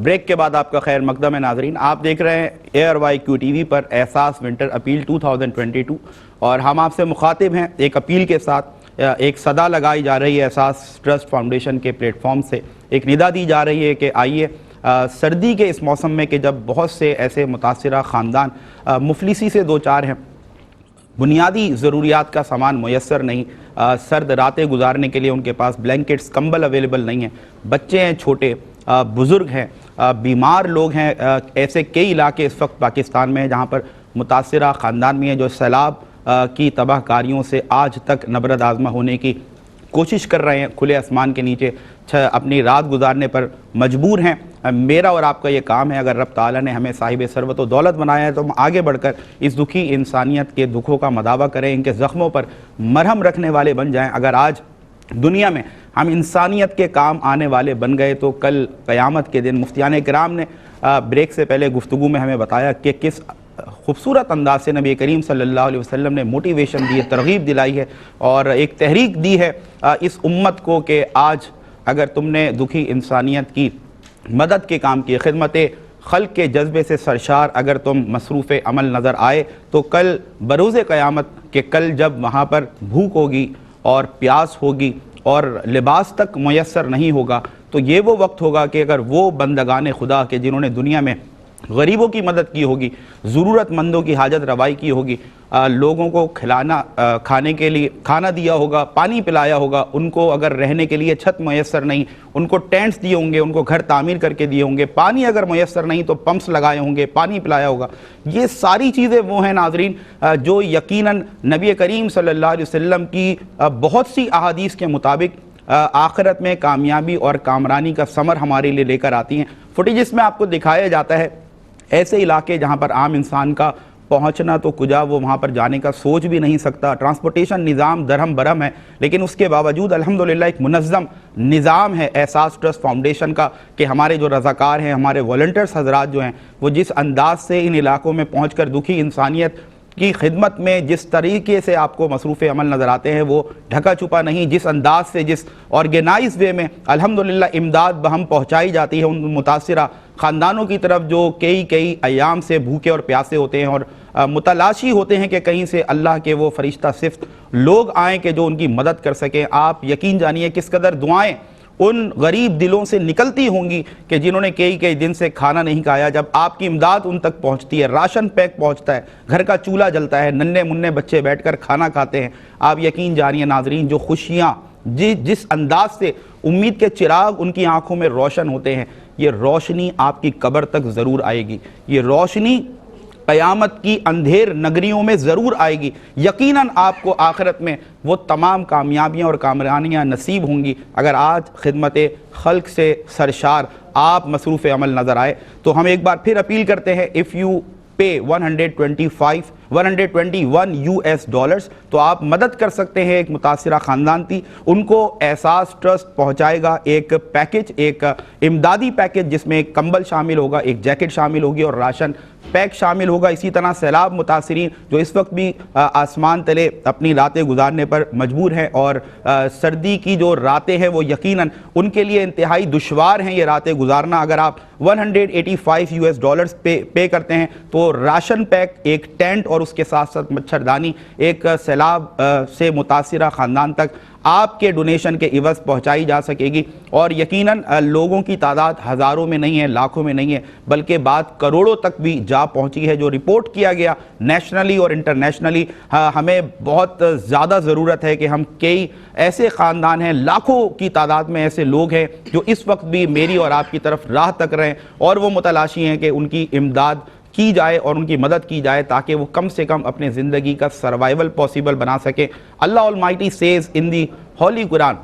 Break کے بعد آپ کا خیر مقدم ہے ناظرین. آپ دیکھ رہے ہیں ARYQ-TV پر احساس ونٹر اپیل 2022 اور ہم آپ سے مخاطب ہیں ایک اپیل کے ساتھ. ایک صدا لگائی جا رہی ہے احساس ٹرسٹ فاؤنڈیشن کے پلیٹ فارم سے, ایک ندا دی جا رہی ہے کہ آئیے سردی کے اس موسم میں کہ جب بہت سے ایسے متاثرہ خاندان مفلسی سے دوچار ہیں, بنیادی ضروریات کا سامان میسر نہیں, سرد راتیں گزارنے کے لیے ان کے پاس بلینکٹس کمبل اویلیبل نہیں ہیں, بچے ہیں چھوٹے, بزرگ ہیں, بیمار لوگ ہیں. ایسے کئی علاقے اس وقت پاکستان میں ہیں جہاں پر متاثرہ خاندان میں ہیں جو سیلاب کی تباہ کاریوں سے آج تک نبرد آزما ہونے کی کوشش کر رہے ہیں, کھلے آسمان کے نیچے اپنی رات گزارنے پر مجبور ہیں. میرا اور آپ کا یہ کام ہے, اگر رب تعالیٰ نے ہمیں صاحب ثروت و دولت بنایا ہے تو ہم آگے بڑھ کر اس دکھی انسانیت کے دکھوں کا مداوع کریں, ان کے زخموں پر مرہم رکھنے والے بن جائیں. اگر آج دنیا میں ہم انسانیت کے کام آنے والے بن گئے تو کل قیامت کے دن مفتیان کرام نے بریک سے پہلے گفتگو میں ہمیں بتایا کہ کس خوبصورت انداز سے نبی کریم صلی اللہ علیہ وسلم نے موٹیویشن دی ہے, ترغیب دلائی ہے اور ایک تحریک دی ہے اس امت کو کہ آج اگر تم نے دکھی انسانیت کی مدد کے کام کی, خدمت خلق کے جذبے سے سرشار اگر تم مصروف عمل نظر آئے تو کل بروز قیامت کہ کل جب وہاں پر بھوک ہوگی اور پیاس ہوگی اور لباس تک میسر نہیں ہوگا تو یہ وہ وقت ہوگا کہ اگر وہ بندگان خدا کہ جنہوں نے دنیا میں غریبوں کی مدد کی ہوگی, ضرورت مندوں کی حاجت روائی کی ہوگی, لوگوں کو کھانے کے لیے کھانا دیا ہوگا, پانی پلایا ہوگا, ان کو اگر رہنے کے لیے چھت میسر نہیں, ان کو ٹینٹس دیے ہوں گے, ان کو گھر تعمیر کر کے دیے ہوں گے, پانی اگر میسر نہیں تو پمپس لگائے ہوں گے, پانی پلایا ہوگا. یہ ساری چیزیں وہ ہیں ناظرین جو یقیناً نبی کریم صلی اللہ علیہ وسلم کی بہت سی احادیث کے مطابق آخرت میں کامیابی اور کامرانی کا ثمر ہمارے لیے لے کر آتی ہیں. فوٹیجز میں آپ کو دکھایا جاتا ہے ایسے علاقے جہاں پر عام انسان کا پہنچنا تو کجا وہ وہاں پر جانے کا سوچ بھی نہیں سکتا, ٹرانسپورٹیشن نظام درہم برہم ہے, لیکن اس کے باوجود الحمدللہ ایک منظم نظام ہے احساس ٹرسٹ فاؤنڈیشن کا کہ ہمارے جو رضاکار ہیں, ہمارے والنٹرز حضرات جو ہیں وہ جس انداز سے ان علاقوں میں پہنچ کر دکھی انسانیت کی خدمت میں جس طریقے سے آپ کو مصروف عمل نظر آتے ہیں وہ ڈھکا چھپا نہیں, جس انداز سے جس آرگنائز وے میں الحمدللہ امداد بہم پہنچائی جاتی ہے ان متاثرہ خاندانوں کی طرف جو کئی ایام سے بھوکے اور پیاسے ہوتے ہیں اور متلاشی ہوتے ہیں کہ کہیں سے اللہ کے وہ فرشتہ صفت لوگ آئیں کہ جو ان کی مدد کر سکیں. آپ یقین جانیے کس قدر دعائیں ان غریب دلوں سے نکلتی ہوں گی کہ جنہوں نے کئی دن سے کھانا نہیں کھایا. جب آپ کی امداد ان تک پہنچتی ہے, راشن پیک پہنچتا ہے, گھر کا چولہا جلتا ہے, ننھے منھے بچے بیٹھ کر کھانا کھاتے ہیں, آپ یقین جانیے ناظرین جو خوشیاں جس انداز سے امید کے چراغ ان کی آنکھوں میں روشن ہوتے ہیں, یہ روشنی آپ کی قبر تک ضرور آئے گی, یہ روشنی قیامت کی اندھیر نگریوں میں ضرور آئے گی. یقیناً آپ کو آخرت میں وہ تمام کامیابیاں اور کامرانیاں نصیب ہوں گی اگر آج خدمت خلق سے سرشار آپ مصروف عمل نظر آئے. تو ہم ایک بار پھر اپیل کرتے ہیں, if you pay $121 US تو آپ مدد کر سکتے ہیں ایک متاثرہ خاندان تھی, ان کو احساس ٹرسٹ پہنچائے گا ایک پیکج, ایک امدادی پیکج جس میں ایک کمبل شامل ہوگا, ایک جیکٹ شامل ہوگی اور راشن پیک شامل ہوگا. اسی طرح سیلاب متاثرین جو اس وقت بھی آسمان تلے اپنی راتیں گزارنے پر مجبور ہیں اور سردی کی جو راتیں ہیں وہ یقیناً ان کے لیے انتہائی دشوار ہیں یہ راتیں گزارنا. اگر آپ $185 US پے کرتے ہیں تو راشن پیک, ایک ٹینٹ اور اس کے ساتھ ساتھ مچھردانی ایک سیلاب سے متاثرہ خاندان تک آپ کے ڈونیشن کے عوض پہنچائی جا سکے گی. اور یقیناً لوگوں کی تعداد ہزاروں میں نہیں ہے, لاکھوں میں نہیں ہے, بلکہ بات کروڑوں تک بھی جا پہنچی ہے جو رپورٹ کیا گیا نیشنلی اور انٹرنیشنلی. ہمیں بہت زیادہ ضرورت ہے کہ ہم کئی ایسے خاندان ہیں, لاکھوں کی تعداد میں ایسے لوگ ہیں جو اس وقت بھی میری اور آپ کی طرف راہ تک رہے ہیں اور وہ متلاشی ہیں کہ ان کی امداد کی جائے اور ان کی مدد کی جائے تاکہ وہ کم سے کم اپنے زندگی کا سروائیول پاسبل بنا سکے. اللہ Almighty says in the Holy Quran,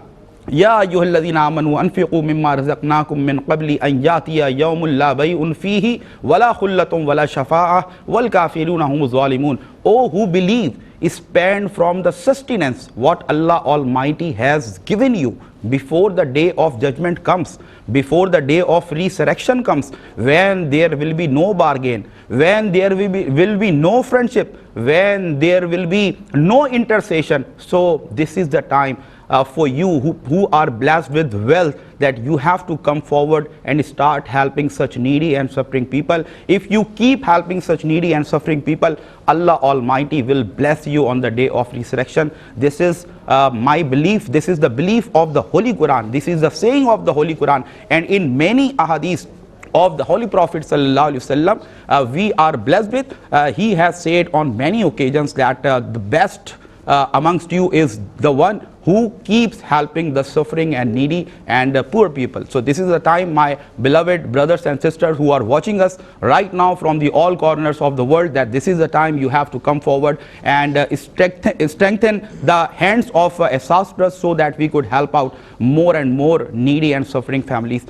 یا ایھا الذین آمنوا انفقوا مما رزقناکم من قبل ان یاتی یوم لا بیع فیہ ولا خلۃ ولا شفاعۃ والکافرون هم الظالمون. Oh who believe, spend from the sustenance what Allah Almighty has given you. before the day of judgment comes, before the day of resurrection comes, when there will be no bargain, when there will be no friendship, when there will be no intercession. So this is the time for you who are blessed with wealth, that you have to come forward and start helping such needy and suffering people. If you keep helping such needy and suffering people, Allah Almighty will bless you on the day of resurrection. This is my belief. This is the belief of the Holy Quran. This is the saying of the Holy Quran. And in many ahadith of the Holy Prophet sallallahu alaihi wasallam, we are blessed with. He has said on many occasions that the best amongst you is the one who keeps helping the suffering and needy and poor people. So this is the time, my beloved brothers and sisters who are watching us right now from the all corners of the world, that this is the time you have to come forward and strengthen the hands of Ehsaas Trust, so that we could help out more and more needy and suffering families.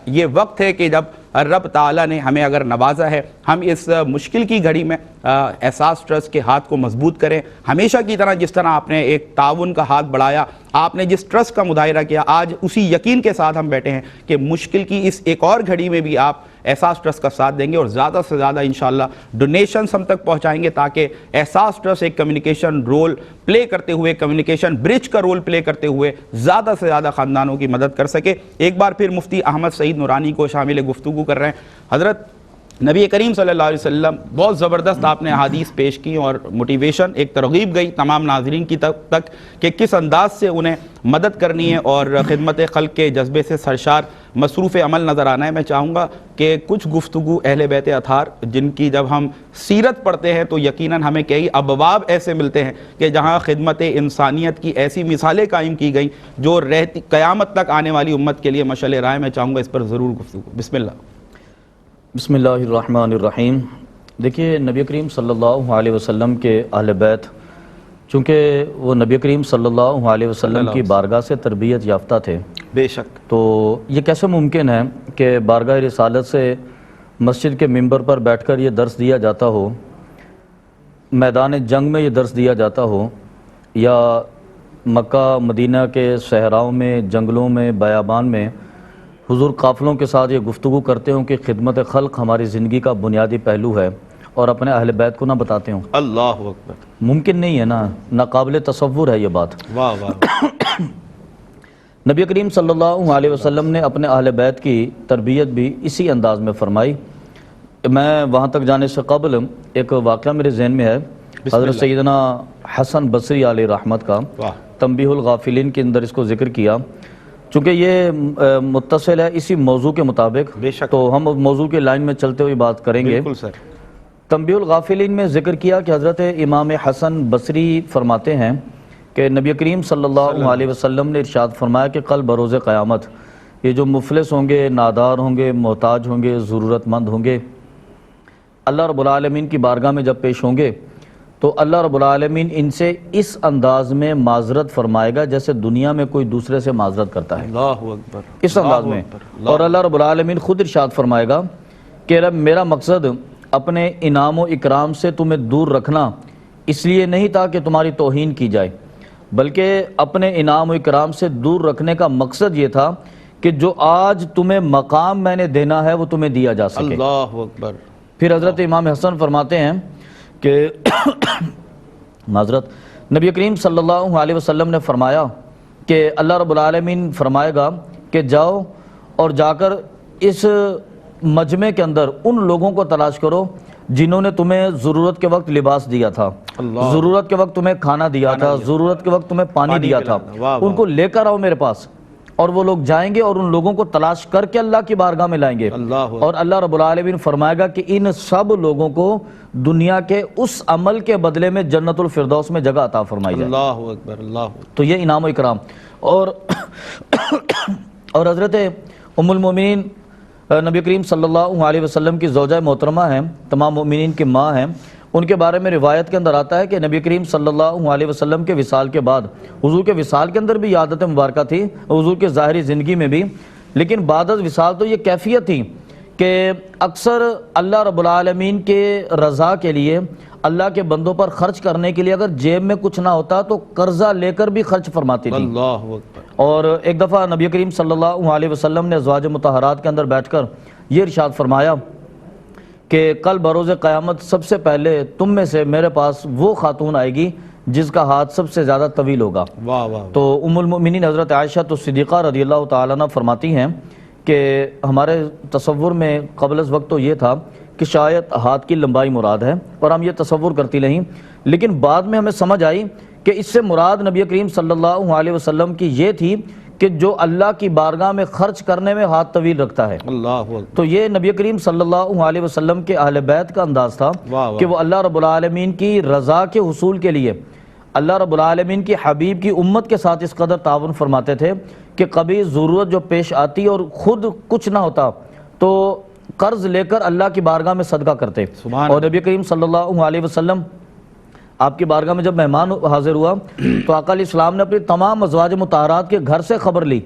یہ وقت ہے کہ جب رب تعالیٰ نے ہمیں اگر نوازا ہے, ہم اس مشکل کی گھڑی میں احساس ٹرسٹ کے ہاتھ کو مضبوط کریں. ہمیشہ کی طرح جس طرح آپ نے ایک تعاون کا ہاتھ بڑھایا, آپ نے جس ٹرسٹ کا مظاہرہ کیا, آج اسی یقین کے ساتھ ہم بیٹھے ہیں کہ مشکل کی اس ایک اور گھڑی میں بھی آپ احساس ٹرسٹ کا ساتھ دیں گے, اور زیادہ سے زیادہ انشاءاللہ ڈونیشنز ہم تک پہنچائیں گے, تاکہ احساس ٹرسٹ ایک کمیونیکیشن رول پلے کرتے ہوئے, کمیونیکیشن برج کا رول پلے کرتے ہوئے زیادہ سے زیادہ خاندانوں کی مدد کر سکے. ایک بار پھر مفتی احمد سعید نورانی کو شامل گفتگو کر رہے ہیں. حضرت نبی کریم صلی اللہ علیہ وسلم بہت زبردست آپ نے احادیث پیش کی, اور موٹیویشن ایک ترغیب گئی تمام ناظرین کی تک کہ کس انداز سے انہیں مدد کرنی ہے اور خدمت خلق کے جذبے سے سرشار مصروف عمل نظر آنا ہے. میں چاہوں گا کہ کچھ گفتگو اہل بیت اطہار, جن کی جب ہم سیرت پڑھتے ہیں تو یقیناً ہمیں کئی ابواب ایسے ملتے ہیں کہ جہاں خدمت انسانیت کی ایسی مثالیں قائم کی گئیں جو رہتی قیامت تک آنے والی امت کے لیے مشعل راہ. میں چاہوں گا اس پر ضرور گفتگو. بسم اللہ. بسم اللہ الرحمن الرحیم. دیکھیے, نبی کریم صلی اللہ علیہ وسلم کے اہل بیت, چونکہ وہ نبی کریم صلی اللہ علیہ وسلم کی بارگاہ سے تربیت یافتہ تھے, بے شک, تو یہ کیسے ممکن ہے کہ بارگاہ رسالت سے مسجد کے ممبر پر بیٹھ کر یہ درس دیا جاتا ہو, میدان جنگ میں یہ درس دیا جاتا ہو, یا مکہ مدینہ کے صحراؤں میں, جنگلوں میں, بیابان میں حضور قافلوں کے ساتھ یہ گفتگو کرتے ہوں کہ خدمت خلق ہماری زندگی کا بنیادی پہلو ہے, اور اپنے اہل بیت کو نہ بتاتے ہوں. اللہ اکبر. ممکن نہیں ہے نا, ناقابل تصور ہے یہ بات. واہ واہ. نبی کریم صلی اللہ علیہ وسلم نے اپنے اہل بیت کی تربیت بھی اسی انداز میں فرمائی. میں وہاں تک جانے سے قبل ایک واقعہ میرے ذہن میں ہے, حضرت سیدنا حسن بصری علیہ رحمت کا, تنبیہ الغافلین کے اندر اس کو ذکر کیا. چونکہ یہ متصل ہے اسی موضوع کے مطابق, تو ہم موضوع کے لائن میں چلتے ہوئے بات کریں گے. تنبیہ الغافلین میں ذکر کیا کہ حضرت امام حسن بصری فرماتے ہیں کہ نبی کریم صلی اللہ علیہ وسلم نے ارشاد فرمایا کہ کل بروز قیامت یہ جو مفلس ہوں گے, نادار ہوں گے, محتاج ہوں گے, ضرورت مند ہوں گے, اللہ رب العالمین کی بارگاہ میں جب پیش ہوں گے تو اللہ رب العالمین ان سے اس انداز میں معذرت فرمائے گا جیسے دنیا میں کوئی دوسرے سے معذرت کرتا ہے. اللہ اکبر. اس انداز میں. اور اللہ رب العالمین خود ارشاد فرمائے گا کہ رب, میرا مقصد اپنے انعام و اکرام سے تمہیں دور رکھنا اس لیے نہیں تھا کہ تمہاری توہین کی جائے, بلکہ اپنے انعام و اکرام سے دور رکھنے کا مقصد یہ تھا کہ جو آج تمہیں مقام میں نے دینا ہے وہ تمہیں دیا جا سکے. اللہ اکبر. پھر حضرت امام حسن فرماتے ہیں کہ معذرت, نبی کریم صلی اللہ علیہ وسلم نے فرمایا کہ اللہ رب العالمین فرمائے گا کہ جاؤ اور جا کر اس مجمع کے اندر ان لوگوں کو تلاش کرو جنہوں نے تمہیں ضرورت کے وقت لباس دیا تھا, ضرورت کے وقت تمہیں کھانا دیا تھا, ضرورت کے وقت تمہیں پانی دیا تھا, ان کو لے کر آؤ میرے پاس. اور وہ لوگ جائیں گے اور ان لوگوں کو تلاش کر کے اللہ کی بارگاہ میں لائیں گے, اور اللہ رب العالمین فرمائے گا کہ ان سب لوگوں کو دنیا کے اس عمل کے بدلے میں جنت الفردوس میں جگہ عطا فرمائی جائے. اللہ اکبر. اللہ. تو یہ انعام و اکرام. اور حضرت ام المومنین نبی کریم صلی اللہ علیہ وسلم کی زوجہ محترمہ ہیں, تمام مومنین کی ماں ہیں, ان کے بارے میں روایت کے اندر آتا ہے کہ نبی کریم صلی اللہ علیہ وسلم کے وصال کے بعد, حضور کے وصال کے اندر بھی یہ عادت مبارکہ تھی, حضور کے ظاہری زندگی میں بھی, لیکن بعد از وصال تو یہ کیفیت تھی کہ اکثر اللہ رب العالمین کے رضا کے لیے, اللہ کے بندوں پر خرچ کرنے کے لیے اگر جیب میں کچھ نہ ہوتا تو قرضہ لے کر بھی خرچ فرماتی تھی۔ اللہ اکبر۔ اور ایک دفعہ نبی کریم صلی اللہ علیہ وسلم نے ازواج مطہرات کے اندر بیٹھ کر یہ ارشاد فرمایا کہ کل بروز قیامت سب سے پہلے تم میں سے میرے پاس وہ خاتون آئے گی جس کا ہاتھ سب سے زیادہ طویل ہوگا۔ واہ واہ۔ تو ام المؤمنین حضرت عائشہ تو صدیقہ رضی اللہ تعالیٰ عنہ فرماتی ہیں کہ ہمارے تصور میں قبل از وقت تو یہ تھا کہ شاید ہاتھ کی لمبائی مراد ہے اور ہم یہ تصور کرتی نہیں، لیکن بعد میں ہمیں سمجھ آئی کہ اس سے مراد نبی کریم صلی اللہ علیہ وسلم کی یہ تھی کہ جو اللہ کی بارگاہ میں خرچ کرنے میں ہاتھ طویل رکھتا ہے۔ اللہ اکبر۔ تو یہ نبی کریم صلی اللہ علیہ وسلم کے اہل بیت کا انداز تھا کہ وہ اللہ رب العالمین کی رضا کے حصول کے لیے اللہ رب العالمین کی حبیب کی امت کے ساتھ اس قدر تعاون فرماتے تھے کہ کبھی ضرورت جو پیش آتی اور خود کچھ نہ ہوتا تو قرض لے کر اللہ کی بارگاہ میں صدقہ کرتے۔ اور نبی کریم صلی اللہ علیہ وسلم آپ کی بارگاہ میں جب مہمان حاضر ہوا تو آقا علیہ السلام نے اپنی تمام ازواج مطہرات کے گھر سے خبر لی،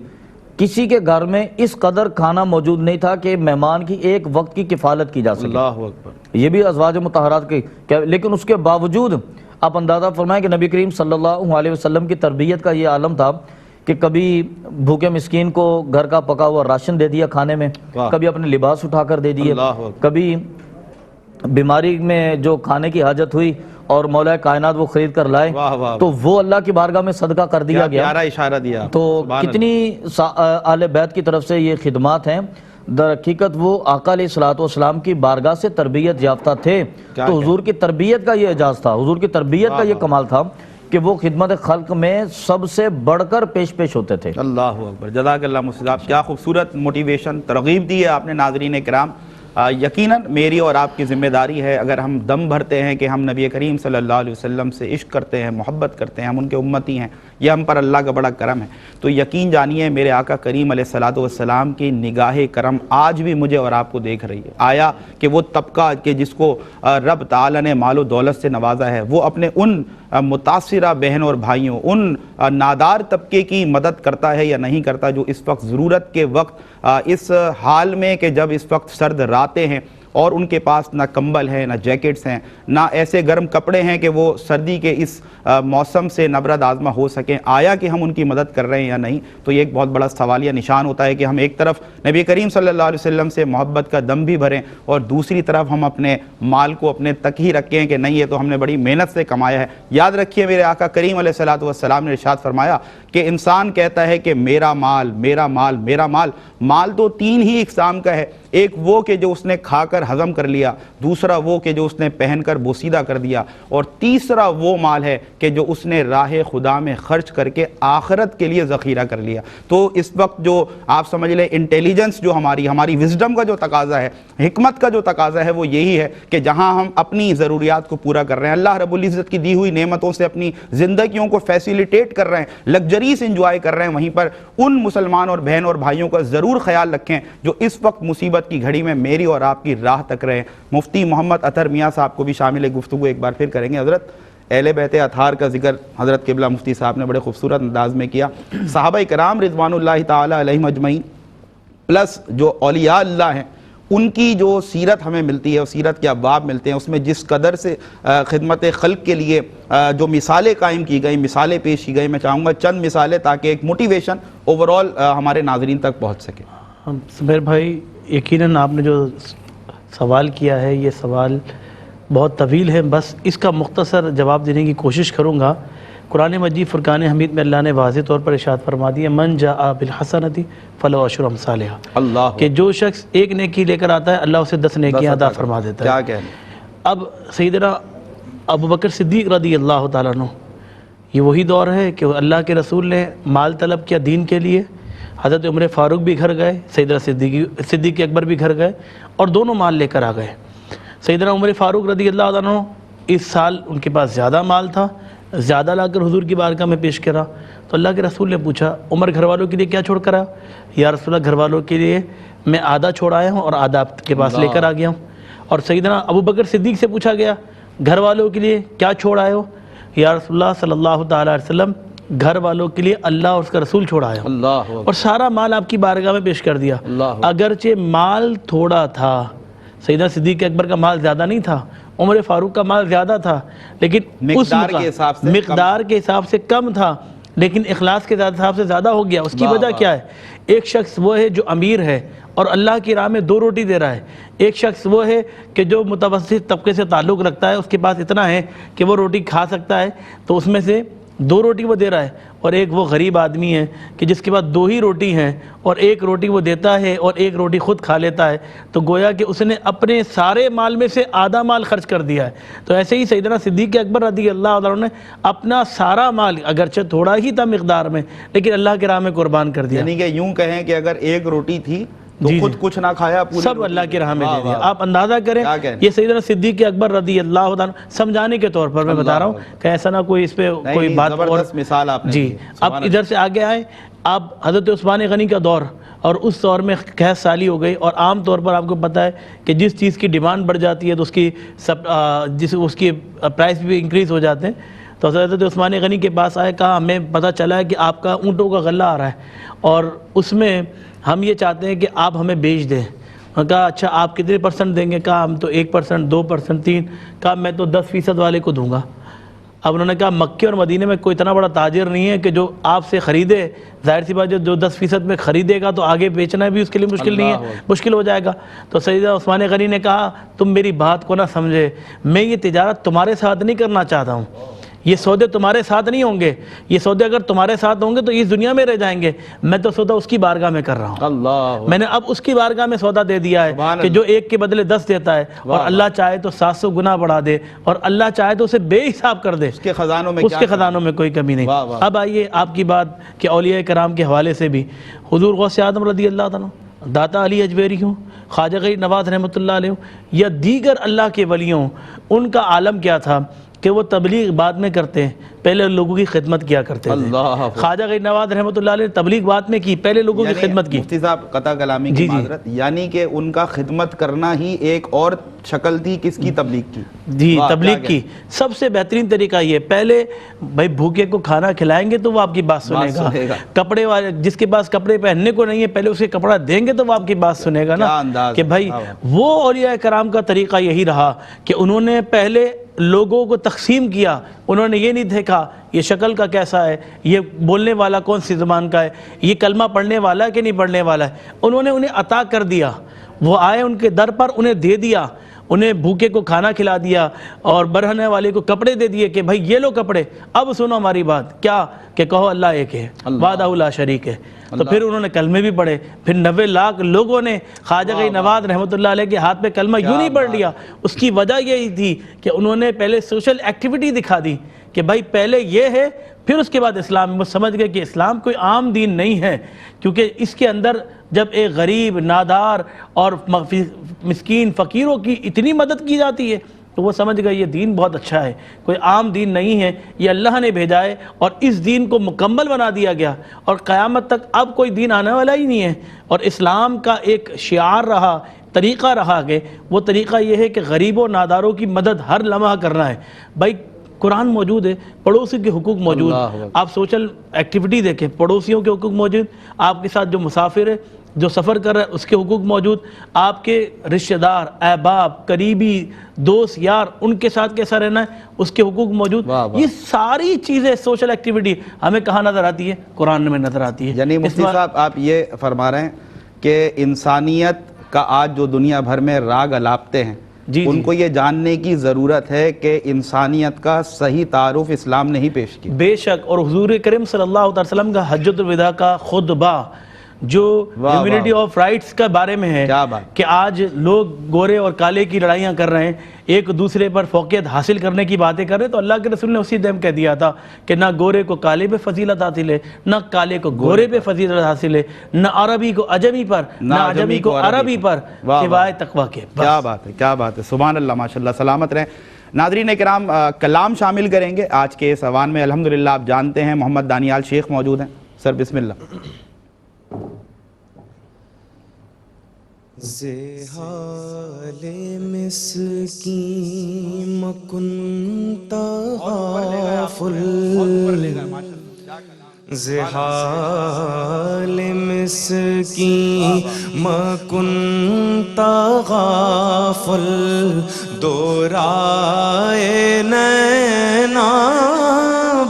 کسی کے گھر میں اس قدر کھانا موجود نہیں تھا کہ مہمان کی ایک وقت کی کفالت کی جا سکے۔ اللہ اکبر۔ یہ بھی ازواج مطہرات کی، لیکن اس کے باوجود آپ اندازہ فرمائیں کہ نبی کریم صلی اللہ علیہ وسلم کی تربیت کا یہ عالم تھا کہ کبھی بھوکے مسکین کو گھر کا پکا ہوا راشن دے دیا کھانے میں، کبھی اپنے لباس اٹھا کر دے دیے، کبھی بیماری میں جو کھانے کی حاجت ہوئی اور مولا کائنات وہ خرید کر لائے تو وہ اللہ کی بارگاہ میں صدقہ کر دیا گیا۔ پیارا اشارہ دیا۔ تو کتنی اہل بیت کی طرف سے یہ خدمات ہیں، در حقیقت وہ آقا علیہ الصلوۃ والسلام کی بارگاہ سے تربیت یافتہ تھے۔ تو حضور کی تربیت کا یہ اعجاز تھا، حضور کی تربیت کا یہ کمال تھا کہ وہ خدمت خلق میں سب سے بڑھ کر پیش ہوتے تھے۔ اللہ اکبر۔ جزاک اللہ مفتی صاحب، کیا خوبصورت موٹیویشن، ترغیب دی ہے آپ نے ناظرین کرام۔ یقیناً میری اور آپ کی ذمہ داری ہے، اگر ہم دم بھرتے ہیں کہ ہم نبی کریم صلی اللہ علیہ وسلم سے عشق کرتے ہیں، محبت کرتے ہیں، ہم ان کے امتی ہیں، یہ ہم پر اللہ کا بڑا کرم ہے، تو یقین جانیے میرے آقا کریم علیہ الصلوۃ والسلام کی نگاہ کرم آج بھی مجھے اور آپ کو دیکھ رہی ہے۔ آیا کہ وہ طبقہ کہ جس کو رب تعالیٰ نے مال و دولت سے نوازا ہے، وہ اپنے ان متاثرہ بہنوں اور بھائیوں، ان نادار طبقے کی مدد کرتا ہے یا نہیں کرتا جو اس وقت ضرورت کے وقت اس حال میں کہ جب اس وقت سرد راتیں ہیں اور ان کے پاس نہ کمبل ہے، نہ جیکٹس ہیں، نہ ایسے گرم کپڑے ہیں کہ وہ سردی کے اس موسم سے نبرد آزما ہو سکیں، آیا کہ ہم ان کی مدد کر رہے ہیں یا نہیں؟ تو یہ ایک بہت بڑا سوالیہ نشان ہوتا ہے کہ ہم ایک طرف نبی کریم صلی اللہ علیہ وسلم سے محبت کا دم بھی بھریں اور دوسری طرف ہم اپنے مال کو اپنے تک ہی رکھیں کہ نہیں یہ تو ہم نے بڑی محنت سے کمایا ہے۔ یاد رکھیے میرے آقا کریم علیہ الصلوۃ والسلام نے ارشاد فرمایا کہ انسان کہتا ہے کہ میرا مال میرا مال میرا مال، مال تو تین ہی اقسام کا ہے، ایک وہ کہ جو اس نے کھا کر ہضم کر لیا، دوسرا وہ کہ جو اس نے پہن کر بوسیدہ کر دیا، اور تیسرا وہ مال ہے کہ جو اس نے راہ خدا میں خرچ کر کے آخرت کے لیے ذخیرہ کر لیا۔ تو اس وقت جو آپ سمجھ لیں انٹیلیجنس جو ہماری وزڈم کا جو تقاضا ہے، حکمت کا جو تقاضا ہے، وہ یہی ہے کہ جہاں ہم اپنی ضروریات کو پورا کر رہے ہیں، اللہ رب العزت کی دی ہوئی نعمتوں سے اپنی زندگیوں کو فیسیلیٹیٹ کر رہے ہیں، لگژریز انجوائے کر رہے ہیں، وہیں پر ان مسلمان اور بہن اور بھائیوں کا ضرور خیال رکھیں جو اس وقت مصیبت کی گھڑی میں میری اور آپ کی راہ تک رہے ہیں۔ مفتی محمد اطہر میاں صاحب کو بھی شامل گفتگو ایک بار پھر کریں گے۔ حضرت اہل بیت اطہار کا ذکر حضرت قبلہ مفتی صاحب نے بڑے خوبصورت انداز میں کیا، صحابہ کرام رضوان اللہ تعالی علیہم اجمعین پلس جو اولیاء اللہ ہیں ان کی جو سیرت ہمیں ملتی ہے، سیرت کے ابواب ملتے ہیں، اس میں جس قدر سے خدمت خلق کے لیے جو مثالیں قائم کی گئی، مثالیں پیش کی گئی، میں چاہوں گا چند مثالیں تاکہ ایک موٹیویشن اوورال ہمارے ناظرین تک پہنچ سکے۔ سمیر بھائی، یقیناً آپ نے جو سوال کیا ہے یہ سوال بہت طویل ہے، بس اس کا مختصر جواب دینے کی کوشش کروں گا۔ قرآن مجید فرقان حمید میں اللہ نے واضح طور پر ارشاد فرما دیا من جاء بالحسنۃ فلہ عشر امثالھا، اللہ کہ جو شخص ایک نیکی لے کر آتا ہے اللہ اسے 10 نیکیاں عطا فرما دیتا ہے۔ کیا کہنے۔ اب سیدنا ابوبکر صدیق رضی اللہ تعالیٰ عنہ، یہ وہی دور ہے کہ اللہ کے رسول نے مال طلب کیا دین کے لیے، حضرت عمر فاروق بھی گھر گئے، سیدنا صدیق اکبر بھی گھر گئے اور دونوں مال لے کر آ گئے۔ سیدنا عمر فاروق رضی اللہ عنہ اس سال ان کے پاس زیادہ مال تھا، زیادہ لا کر حضور کی بارگاہ میں پیش کرا تو اللہ کے رسول نے پوچھا عمر گھر والوں کے لیے کیا چھوڑ کر آیا؟ یا رسول اللہ گھر والوں کے لیے میں آدھا چھوڑ آیا ہوں اور آدھا آپ کے پاس لے کر آ گیا ہوں۔ اور سیدنا ابوبکر صدیق سے پوچھا گیا گھر والوں کے لیے کیا چھوڑ آئے ہو؟ یا رسول اللہ صلی اللہ تعالیٰ علیہ وسلم گھر والوں کے لیے اللہ اور اس کا رسول چھوڑ آیا ہوں، اور سارا مال آپ کی بارگاہ میں پیش کر دیا۔ اگرچہ مال تھوڑا تھا، سیدنا صدیق اکبر کا مال زیادہ نہیں تھا، عمر فاروق کا مال زیادہ تھا لیکن اس مقدار کے حساب سے کم تھا، لیکن اخلاص کے حساب سے زیادہ ہو گیا۔ اس کی وجہ کیا ہے؟ ایک شخص وہ ہے جو امیر ہے اور اللہ کی راہ میں 2 روٹی دے رہا ہے، ایک شخص وہ ہے کہ جو متوسط طبقے سے تعلق رکھتا ہے، اس کے پاس اتنا ہے کہ وہ روٹی کھا سکتا ہے تو اس میں سے 2 روٹی وہ دے رہا ہے، اور ایک وہ غریب آدمی ہے کہ جس کے پاس 2 ہی روٹی ہیں اور 1 روٹی وہ دیتا ہے اور 1 روٹی خود کھا لیتا ہے، تو گویا کہ اس نے اپنے سارے مال میں سے آدھا مال خرچ کر دیا ہے۔ تو ایسے ہی سیدنا صدیق اکبر رضی اللہ عنہ نے اپنا سارا مال اگرچہ تھوڑا ہی تھا مقدار میں لیکن اللہ کی راہ میں قربان کر دیا، یعنی کہ یوں کہیں کہ اگر 1 روٹی تھی تو خود کچھ نہ کھایا، سب اللہ کی راہ میں دے دیا۔ آپ اندازہ کریں، یہ سیدنا صدیق اکبر رضی اللہ عنہ سمجھانے کے طور پر میں بتا رہا ہوں کہ ایسا نہ کوئی اس پہ کوئی بات اور مثال آپ نے جی۔ اب ادھر سے آگے آئے، آپ حضرت عثمان غنی کا دور، اور اس دور میں 60 سالی ہو گئی، اور عام طور پر آپ کو پتہ ہے کہ جس چیز کی ڈیمانڈ بڑھ جاتی ہے تو اس کی پرائس بھی انکریز ہو جاتے ہیں۔ تو حضرت عثمان غنی کے پاس آئے، کہا ہمیں پتہ چلا ہے کہ آپ کا اونٹوں کا غلہ آ رہا ہے اور اس میں ہم یہ چاہتے ہیں کہ آپ ہمیں بیچ دیں۔ انہوں نے کہا اچھا آپ کتنے % دیں گے؟ کہا ہم تو 1%، 2%، 3%۔ کہا میں تو 10% والے کو دوں گا۔ اب انہوں نے کہا مکے اور مدینے میں کوئی اتنا بڑا تاجر نہیں ہے کہ جو آپ سے خریدے، ظاہر سی بات جو 10% میں خریدے گا تو آگے بیچنا بھی اس کے لیے مشکل نہیں ہے، مشکل ہو جائے گا۔ تو سیدنا عثمان غنی نے کہا تم میری بات کو نہ سمجھے، میں یہ تجارت تمہارے ساتھ نہیں کرنا چاہتا ہوں، یہ سودے تمہارے ساتھ نہیں ہوں گے، یہ سودے اگر تمہارے ساتھ ہوں گے تو اس دنیا میں رہ جائیں گے، میں تو سودا اس کی بارگاہ میں کر رہا ہوں۔ اللہ، میں نے اب اس کی بارگاہ میں سودا دے دیا ہے کہ جو 1 کے بدلے 10 دیتا ہے، اور اللہ چاہے تو 700 گنا بڑھا دے، اور اللہ چاہے تو اسے بے حساب کر دے، اس کے خزانوں میں کوئی کمی نہیں۔ اب آئیے آپ کی بات کہ اولیاء کرام کے حوالے سے بھی حضور غوث اعظم رضی اللہ عنہ، داتا علی اجویری ہوں، خواجہ غریب نواز رحمۃ اللہ علیہ یا دیگر اللہ کے ولیوں، ان کا عالم کیا تھا کہ وہ تبلیغ بعد میں کرتے ہیں، پہلے لوگوں کی خدمت کیا کرتے تھے۔ خواجہ غریب نواز رحمۃ اللہ علیہ نے تبلیغ بعد میں کی، پہلے لوگوں کی خدمت کی۔ مفتی صاحب قطع کلامی کی معذرت، یعنی کہ ان کا خدمت کرنا ہی ایک اور شکل تھی کس کی؟ تبلیغ کی۔ جی، تبلیغ کی سب سے بہترین طریقہ یہ، پہلے بھائی بھوکے کو کھانا کھلائیں گے تو وہ آپ کی بات سنے گا، کپڑے والے جس کے پاس کپڑے پہننے کو نہیں ہے پہلے اسے کپڑا دیں گے تو وہ آپ کی بات سنے گا نا، کہ بھائی وہ اولیاء کرام کا طریقہ یہی رہا کہ انہوں نے پہلے لوگوں کو تقسیم کیا، انہوں نے یہ نہیں دیکھا یہ شکل کا کیسا ہے، یہ بولنے والا کون سی زبان کا ہے، یہ کلمہ پڑھنے والا ہے کہ نہیں پڑھنے والا ہے، انہوں نے انہیں عطا کر دیا، وہ آئے ان کے در پر انہیں دے دیا، انہیں بھوکے کو کھانا کھلا دیا اور برہنے والے کو کپڑے دے دیے کہ بھائی یہ لو کپڑے، اب سنو ہماری بات، کیا کہ کہو اللہ ایک ہے، وحدہ لا شریک ہے۔ تو پھر انہوں نے کلمے بھی پڑھے، پھر 90 لاکھ لوگوں نے خواجہ غریب نواز رحمۃ اللہ علیہ کے ہاتھ پہ کلمہ یوں نہیں پڑھ لیا۔ اس کی وجہ یہی تھی کہ انہوں نے پہلے سوشل ایکٹیویٹی دکھا دی کہ بھائی پہلے یہ ہے، پھر اس کے بعد اسلام۔ وہ سمجھ گئے کہ اسلام کوئی عام دین نہیں ہے، کیونکہ اس کے اندر جب ایک غریب، نادار اور مسکین فقیروں کی اتنی مدد کی جاتی ہے تو وہ سمجھ گئے یہ دین بہت اچھا ہے، کوئی عام دین نہیں ہے، یہ اللہ نے بھیجا ہے، اور اس دین کو مکمل بنا دیا گیا، اور قیامت تک اب کوئی دین آنے والا ہی نہیں ہے۔ اور اسلام کا ایک شعار رہا، طریقہ رہا کہ وہ طریقہ یہ ہے کہ غریبوں ناداروں کی مدد ہر لمحہ کرنا ہے۔ بھائی قرآن موجود ہے، پڑوسی کے حقوق موجود، آپ سوشل ایکٹیویٹی دیکھیں، پڑوسیوں کے حقوق موجود، آپ کے ساتھ جو مسافر ہے جو سفر کر رہا ہے اس کے حقوق موجود، آپ کے رشتہ دار، احباب، قریبی دوست، یار، ان کے ساتھ کیسا رہنا ہے اس کے حقوق موجود۔ یہ ساری چیزیں سوشل ایکٹیویٹی ہمیں کہاں نظر آتی ہے؟ قرآن میں نظر آتی ہے۔ یعنی مفتی صاحب آپ یہ فرما رہے ہیں کہ انسانیت کا آج جو دنیا بھر میں راگ الاپتے ہیں، ان کو یہ جاننے کی ضرورت ہے کہ انسانیت کا صحیح تعارف اسلام نے ہی پیش کیا۔ بے شک، اور حضور کریم صلی اللہ علیہ وسلم کا حجۃ الوداع کا خطبہ جو ہیومینٹی آف رائٹس کا بارے میں ہے کہ آج لوگ گورے اور کالے کی لڑائیاں کر رہے ہیں، ایک دوسرے پر فوقیت حاصل کرنے کی باتیں کر رہے ہیں، تو اللہ کے رسول نے اسی ٹائم کہہ دیا تھا کہ نہ گورے کو کالے پہ فضیلت حاصل ہے، نہ کالے کو گورے پہ فضیلت حاصل ہے، نہ عربی کو عجمی پر، نہ عجمی کو عربی پر، سوائے تقویٰ کے۔ کیا بات ہے، کیا بات ہے، سبحان اللہ، ماشاءاللہ، سلامت رہیں۔ ناظرین کرام، کلام شامل کریں گے آج کے اس ایوان میں۔ الحمدللہ آپ جانتے ہیں محمد دانیال شیخ موجود ہیں، سر بسم اللہ۔ زحال مسکین مکنت غافل، زحال مسکین مکنت غافل، دورائے نینا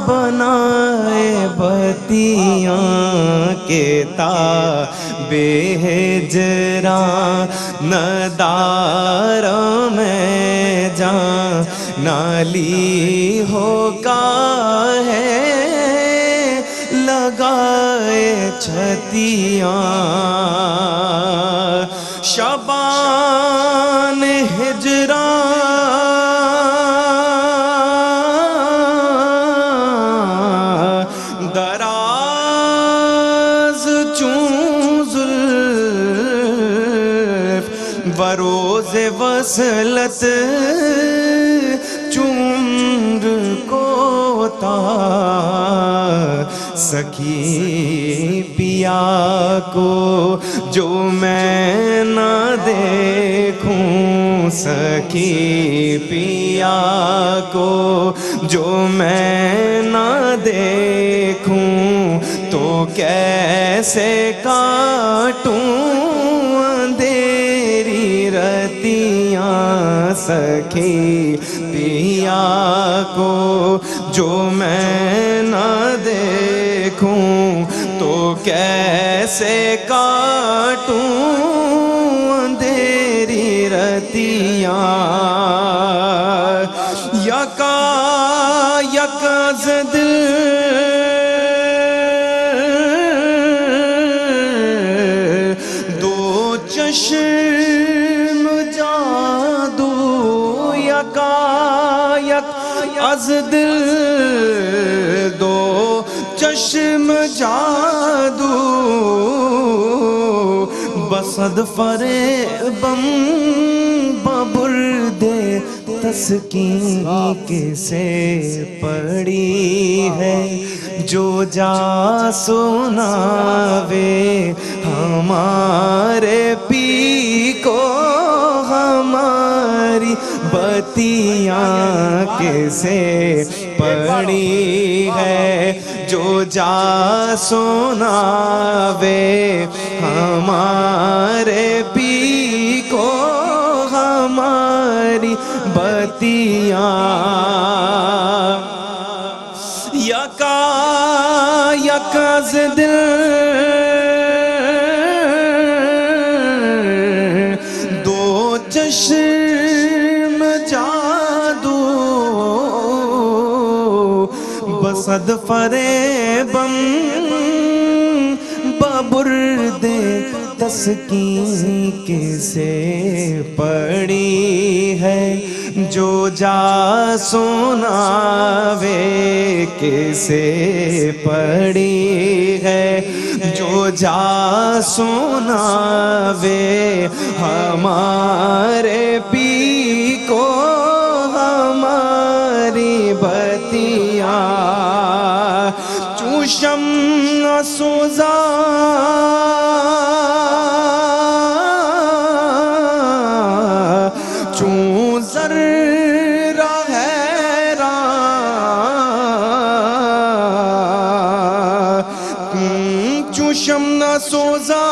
بنائے بتیاں کے تابے ہجراں ندار میں جان نالی ہو کا ہے لگائے چھتیاں شبان ہجران دراز چون زلف بروز وصلت چمر کو تا سخی پیا کو جو میں نہ دیکھوں سخی پیا کو جو میں نہ دیکھوں تو کیسے کاٹوں اندھیری رتیاں سخی پیا کو جو میں نہ دیکھوں تو کیسے کاٹوں اندھیری رتیاں یکا یک از دل دو چشم جادو یکا یک از دل دو چشم جادو بصد فریبم ببرد تسکین کسے پڑی ہے جو جا سناوے ہمارے پی کو ہماری بتیاں کسے پڑی ہے جو جا سناوے ہمارے پی کو ہماری بتیاں یکا یک از دل دو چشم جادو بصد فریبم ببرد تسکین کسے پڑی ہے جو جا سناوے کسے پڑی ہے جو جا سناوے ہمارے پی کو ہماری بتیاں چوشم سوزا چون ذرہ حیران چوشم نہ سوزا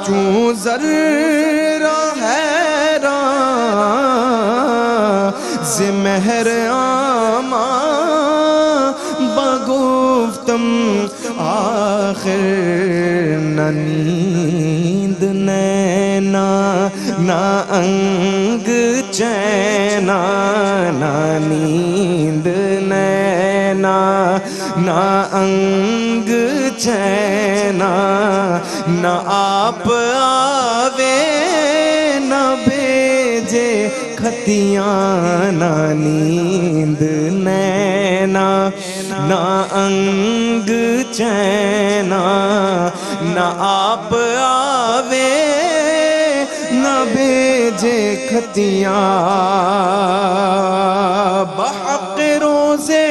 چون ذرہ حیران ز مہر آماں بگفتم آخر نہ نیند نینا نہ انگ چینا نہ نیند نینا نہ انگ چینا نہ آپ آوے نہ بھیجے کھتیاں نہ نیند نینا نہ انگ چینا نہ آپ آوے نہ بھیجے کھتیاں بحق روزے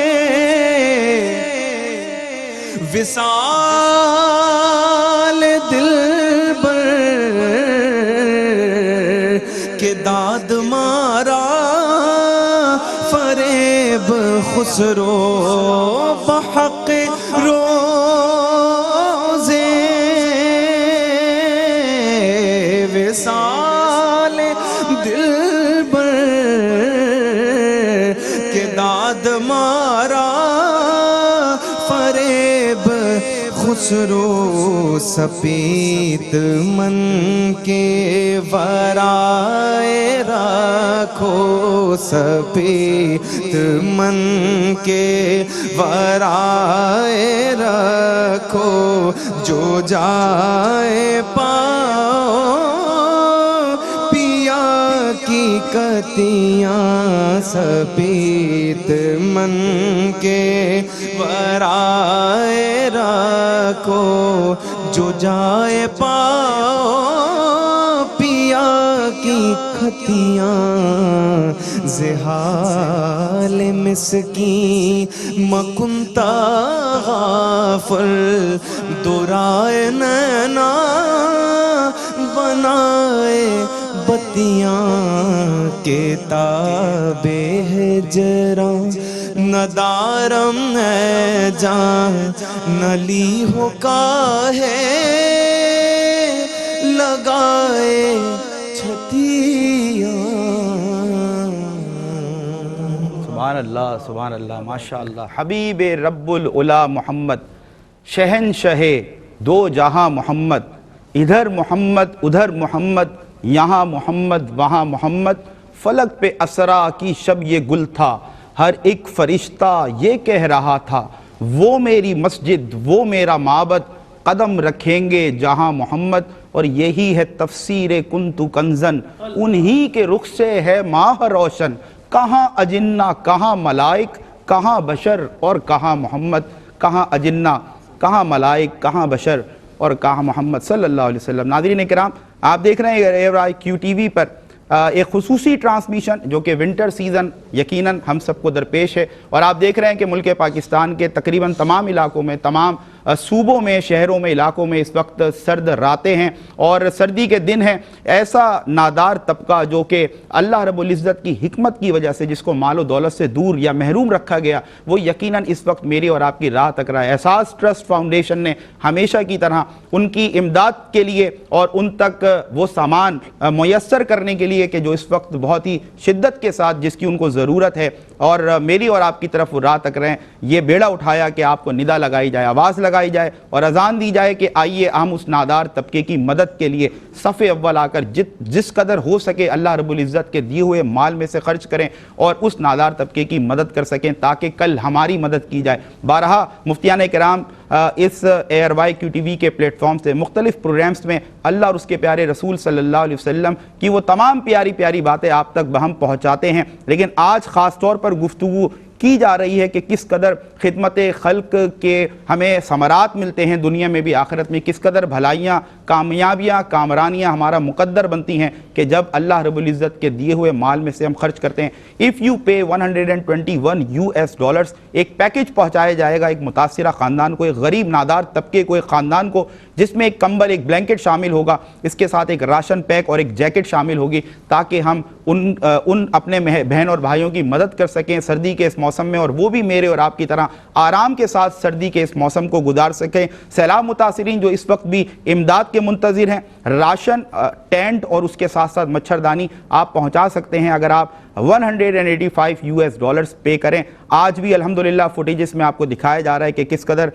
وصال دلبر کے داد مارا فریب خسرو بحق روزے وصال خسرو سپیت من کے ورائے رکھو سپیت من کے ورائے رکھو جو جائے پاؤ پیا کی کتیاں سپیت من کے ورائے رکھو جو جائے پاؤ پیا کی کھتیاں زحال مسکین مکنتا غافل دورائے نینا بنائے بتیاں کے تابے ہجراں ندارم ہے جان نلی ہو کاہے لگائے چھتیاں. سبحان اللہ ماشاء اللہ. حبیب رب العلا محمد، شہنشہ دو جہاں محمد، ادھر محمد ادھر محمد، یہاں محمد وہاں محمد. فلک پہ اسرا کی شب یہ گل تھا، ہر ایک فرشتہ یہ کہہ رہا تھا، وہ میری مسجد وہ میرا معبد، قدم رکھیں گے جہاں محمد. اور یہی ہے تفسیر کنت کنزن، انہی کے رخ سے ہے ماہ روشن. کہاں اجنہ کہاں ملائک، کہاں بشر اور کہاں محمد. کہاں اجنہ کہاں ملائک، کہاں بشر اور کہاں محمد صلی اللہ علیہ وسلم. ناظرین کرام، آپ دیکھ رہے ہیں ARIQ TV پر ایک خصوصی ٹرانسمیشن جو کہ ونٹر سیزن یقیناً ہم سب کو درپیش ہے، اور آپ دیکھ رہے ہیں کہ ملک پاکستان کے تقریباً تمام علاقوں میں، تمام صوبوں میں، شہروں میں، علاقوں میں اس وقت سرد راتیں ہیں اور سردی کے دن ہیں. ایسا نادار طبقہ جو کہ اللہ رب العزت کی حکمت کی وجہ سے جس کو مال و دولت سے دور یا محروم رکھا گیا، وہ یقیناً اس وقت میری اور آپ کی راہ تک رہا ہے. احساس ٹرسٹ فاؤنڈیشن نے ہمیشہ کی طرح ان کی امداد کے لیے اور ان تک وہ سامان میسر کرنے کے لیے کہ جو اس وقت بہت ہی شدت کے ساتھ جس کی ان کو ضرورت ہے، اور میری اور آپ کی طرف وہ راہ تک رہیں، یہ بیڑا اٹھایا کہ آپ کو ندا لگائی جائے، آواز لگائی جائے اور اذان دی جائے کہ آئیے ہم اس نادار طبقے کی مدد کے لیے صف اول آ کر جس قدر ہو سکے اللہ رب العزت کے دیے ہوئے مال میں سے خرچ کریں اور اس نادار طبقے کی مدد کر سکیں تاکہ کل ہماری مدد کی جائے. بارہا مفتیان کرام اس ARIQ TV کے پلیٹ فارم سے مختلف پروگرامز میں اللہ اور اس کے پیارے رسول صلی اللہ علیہ وسلم کی وہ تمام پیاری پیاری باتیں آپ تک بہم پہنچاتے ہیں، لیکن آج خاص طور پر گفتگو کی جا رہی ہے کہ کس قدر خدمت خلق کے ہمیں ثمرات ملتے ہیں دنیا میں بھی آخرت میں، کس قدر بھلائیاں، کامیابیاں، کامرانیاں ہمارا مقدر بنتی ہیں کہ جب اللہ رب العزت کے دیے ہوئے مال میں سے ہم خرچ کرتے ہیں. اف یو پے $121 ایک پیکج پہنچایا جائے گا ایک متاثرہ خاندان کو، ایک غریب نادار طبقے کو، ایک خاندان کو، جس میں ایک کمبل، ایک بلینکٹ شامل ہوگا، اس کے ساتھ ایک راشن پیک اور ایک جیکٹ شامل ہوگی تاکہ ہم ان اپنے بہن اور بھائیوں کی مدد کر سکیں سردی کے اس موسم میں، اور وہ بھی میرے اور آپ کی طرح آرام کے ساتھ سردی کے اس موسم کو گزار سکیں. سیلاب متاثرین جو اس وقت بھی امداد کے منتظر ہیں، راشن، ٹینٹ اور اس کے ساتھ ساتھ مچھردانی آپ پہنچا سکتے ہیں اگر آپ $185 پے کریں. آج بھی الحمدللہ فوٹیجز میں آپ کو دکھایا جا رہا ہے کہ کس قدر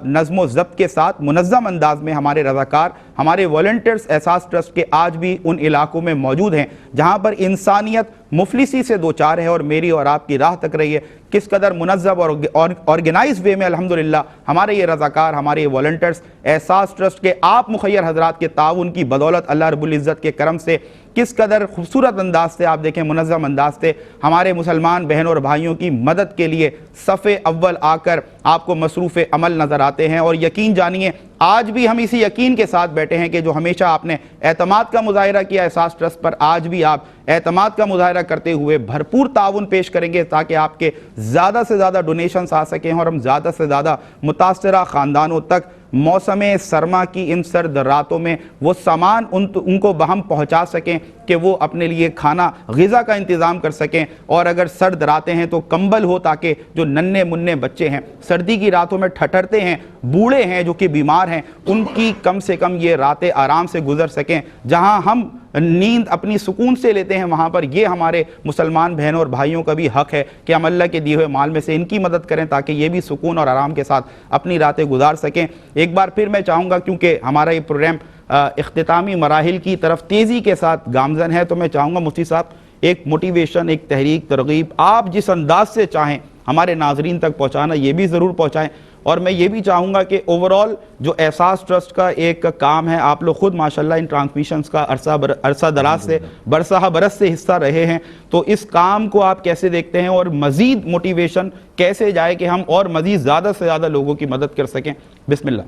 نظم و ضبط کے ساتھ منظم انداز میں ہمارے رضاکار، ہمارے والنٹیئرز احساس ٹرسٹ کے آج بھی ان علاقوں میں موجود ہیں جہاں پر انسانیت مفلسی سے دوچار ہے اور میری اور آپ کی راہ تک رہی ہے. کس قدر منظم اور آرگنائز وے میں الحمدللہ ہمارے یہ رضاکار، ہمارے یہ والنٹیئرز احساس ٹرسٹ کے آپ مخیر حضرات کے تعاون کی بدولت اللہ رب العزت کے کرم سے کس قدر خوبصورت انداز سے، آپ دیکھیں منظم انداز سے ہمارے مسلمان بہن اور بھائیوں کی مدد کے لیے صف اول آ کر آپ کو مصروف عمل نظر آتے ہیں. اور یقین جانیے آج بھی ہم اسی یقین کے ساتھ بیٹھے ہیں کہ جو ہمیشہ آپ نے اعتماد کا مظاہرہ کیا احساس ٹرسٹ پر، آج بھی آپ اعتماد کا مظاہرہ کرتے ہوئے بھرپور تعاون پیش کریں گے تاکہ آپ کے زیادہ سے زیادہ ڈونیشنز آ سکیں اور ہم زیادہ سے زیادہ متاثرہ خاندانوں تک موسم سرما کی ان سرد راتوں میں وہ سامان ان کو بہم پہنچا سکیں کہ وہ اپنے لیے کھانا غذا کا انتظام کر سکیں، اور اگر سرد راتیں ہیں تو کمبل ہو تاکہ جو ننھے منھے بچے ہیں سردی کی راتوں میں ٹھٹرتے ہیں، بوڑھے ہیں جو کہ بیمار ہیں، ان کی کم سے کم یہ راتیں آرام سے گزر سکیں. جہاں ہم نیند اپنی سکون سے لیتے ہیں وہاں پر، یہ ہمارے مسلمان بہنوں اور بھائیوں کا بھی حق ہے کہ ہم اللہ کے دیے ہوئے مال میں سے ان کی مدد کریں تاکہ یہ بھی سکون اور آرام کے ساتھ اپنی راتیں گزار سکیں۔ ایک بار پھر میں چاہوں گا، کیونکہ ہمارا یہ پروگرام اختتامی مراحل کی طرف تیزی کے ساتھ گامزن ہے، تو میں چاہوں گا مفتی صاحب ایک موٹیویشن، ایک تحریک، ترغیب آپ جس انداز سے چاہیں ہمارے ناظرین تک پہنچانا یہ بھی ضرور پہنچائیں۔ اور میں یہ بھی چاہوں گا کہ اوورال جو احساس ٹرسٹ کا ایک کام ہے، آپ لوگ خود ماشاءاللہ ان ٹرانسمیشنز کا عرصہ دراز سے برسہ برس سے حصہ رہے ہیں، تو اس کام کو آپ کیسے دیکھتے ہیں اور مزید موٹیویشن کیسے جائے کہ ہم اور مزید زیادہ سے زیادہ لوگوں کی مدد کر سکیں؟ بسم اللہ۔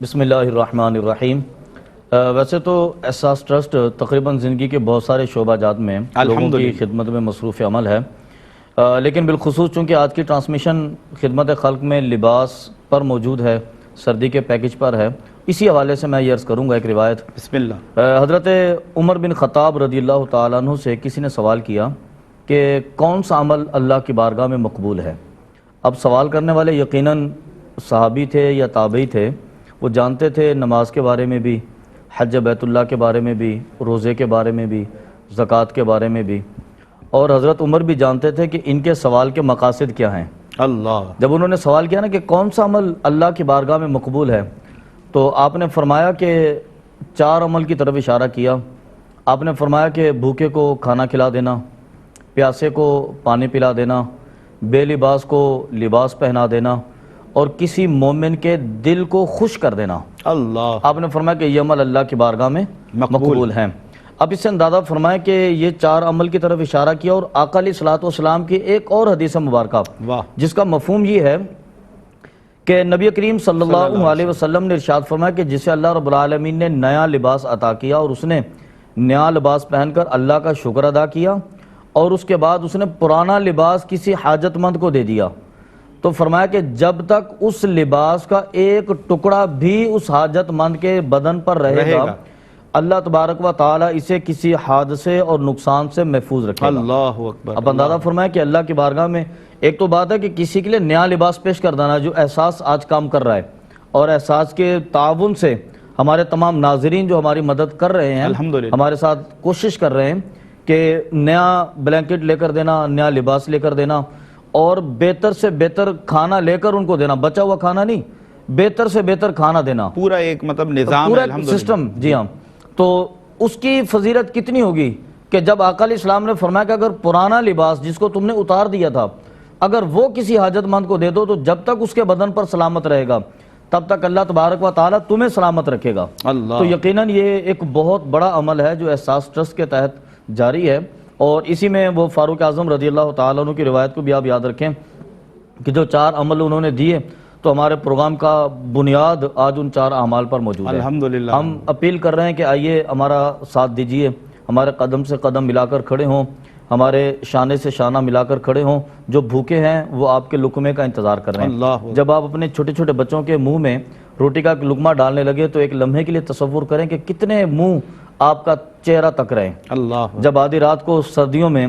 بسم اللہ الرحمن الرحیم۔ ویسے تو احساس ٹرسٹ تقریباً زندگی کے بہت سارے شعبہ جات میں لوگوں کی خدمت میں مصروف عمل ہے، لیکن بالخصوص چونکہ آج کی ٹرانسمیشن خدمت خلق میں لباس پر موجود ہے، سردی کے پیکج پر ہے، اسی حوالے سے میں یہ عرض کروں گا ایک روایت۔ بسم اللہ۔ حضرت عمر بن خطاب رضی اللہ تعالیٰ عنہ سے کسی نے سوال کیا کہ کون سا عمل اللہ کی بارگاہ میں مقبول ہے؟ اب سوال کرنے والے یقیناً صحابی تھے یا تابعی تھے، وہ جانتے تھے نماز کے بارے میں بھی، حج بیت اللہ کے بارے میں بھی، روزے کے بارے میں بھی، زکوٰۃ کے بارے میں بھی، اور حضرت عمر بھی جانتے تھے کہ ان کے سوال کے مقاصد کیا ہیں۔ اللہ، جب انہوں نے سوال کیا نا کہ کون سا عمل اللہ کی بارگاہ میں مقبول ہے، تو آپ نے فرمایا کہ 4 عمل کی طرف اشارہ کیا۔ آپ نے فرمایا کہ بھوکے کو کھانا کھلا دینا، پیاسے کو پانی پلا دینا، بے لباس کو لباس پہنا دینا، اور کسی مومن کے دل کو خوش کر دینا۔ اللہ، آپ نے فرمایا کہ یہ عمل اللہ کی بارگاہ میں مقبول ہیں۔ اب اس سے اندازہ فرمائیں کہ یہ 4 عمل کی طرف اشارہ کیا، اور آقا علیہ الصلوۃ والسلام کی ایک اور حدیث مبارکہ واہ، جس کا مفہوم یہ ہے کہ نبی کریم صلی اللہ علیہ وسلم نے ارشاد فرمایا کہ جسے اللہ رب العالمین نے نیا لباس عطا کیا اور اس نے نیا لباس پہن کر اللہ کا شکر ادا کیا، اور اس کے بعد اس نے پرانا لباس کسی حاجت مند کو دے دیا، تو فرمایا کہ جب تک اس لباس کا ایک ٹکڑا بھی اس حاجت مند کے بدن پر رہے گا، اللہ تبارک و تعالی اسے کسی حادثے اور نقصان سے محفوظ رکھے گا۔ اللہ اکبر۔ اب اندازہ فرمایا کہ اللہ کی بارگاہ میں ایک تو بات ہے کہ کسی کے لیے نیا لباس پیش کر دینا، جو احساس آج کام کر رہا ہے، اور احساس کے تعاون سے ہمارے تمام ناظرین جو ہماری مدد کر رہے ہیں، الحمدللہ ہمارے ساتھ کوشش کر رہے ہیں کہ نیا بلینکٹ لے کر دینا، نیا لباس لے کر دینا، اور بہتر سے بہتر کھانا لے کر ان کو دینا، بچا ہوا کھانا نہیں، بہتر سے بہتر کھانا دینا، پورا ایک مطلب نظام ہے، پورا الحمدللہ سسٹم۔ جی ہاں، تو اس کی فضیلت کتنی ہوگی کہ جب آقا علیہ السلام نے فرمایا کہ اگر پرانا لباس جس کو تم نے اتار دیا تھا، اگر وہ کسی حاجت مند کو دے دو تو جب تک اس کے بدن پر سلامت رہے گا تب تک اللہ تبارک و تعالیٰ تمہیں سلامت رکھے گا۔ اللہ، تو یقیناً یہ ایک بہت بڑا عمل ہے جو احساس ٹرسٹ کے تحت جاری ہے، اور اسی میں وہ فاروق اعظم رضی اللہ تعالیٰ عنہ کی روایت کو بھی آپ یاد رکھیں کہ جو 4 عمل انہوں نے دیے، تو ہمارے پروگرام کا بنیاد آج ان 4 اعمال پر موجود ہے۔ الحمدللہ۔ ہم اپیل کر رہے ہیں کہ آئیے ہمارا ساتھ دیجئے، ہمارے قدم سے قدم ملا کر کھڑے ہوں، ہمارے شانے سے شانہ ملا کر کھڑے ہوں۔ جو بھوکے ہیں وہ آپ کے لقمے کا انتظار کر رہے ہیں۔ اللہ، جب آپ اپنے چھوٹے چھوٹے بچوں کے منہ میں روٹی کا لقمہ ڈالنے لگے تو ایک لمحے کے لیے تصور کریں کہ کتنے منہ آپ کا چہرہ تک رہے۔ اللہ، جب آدھی رات کو سردیوں میں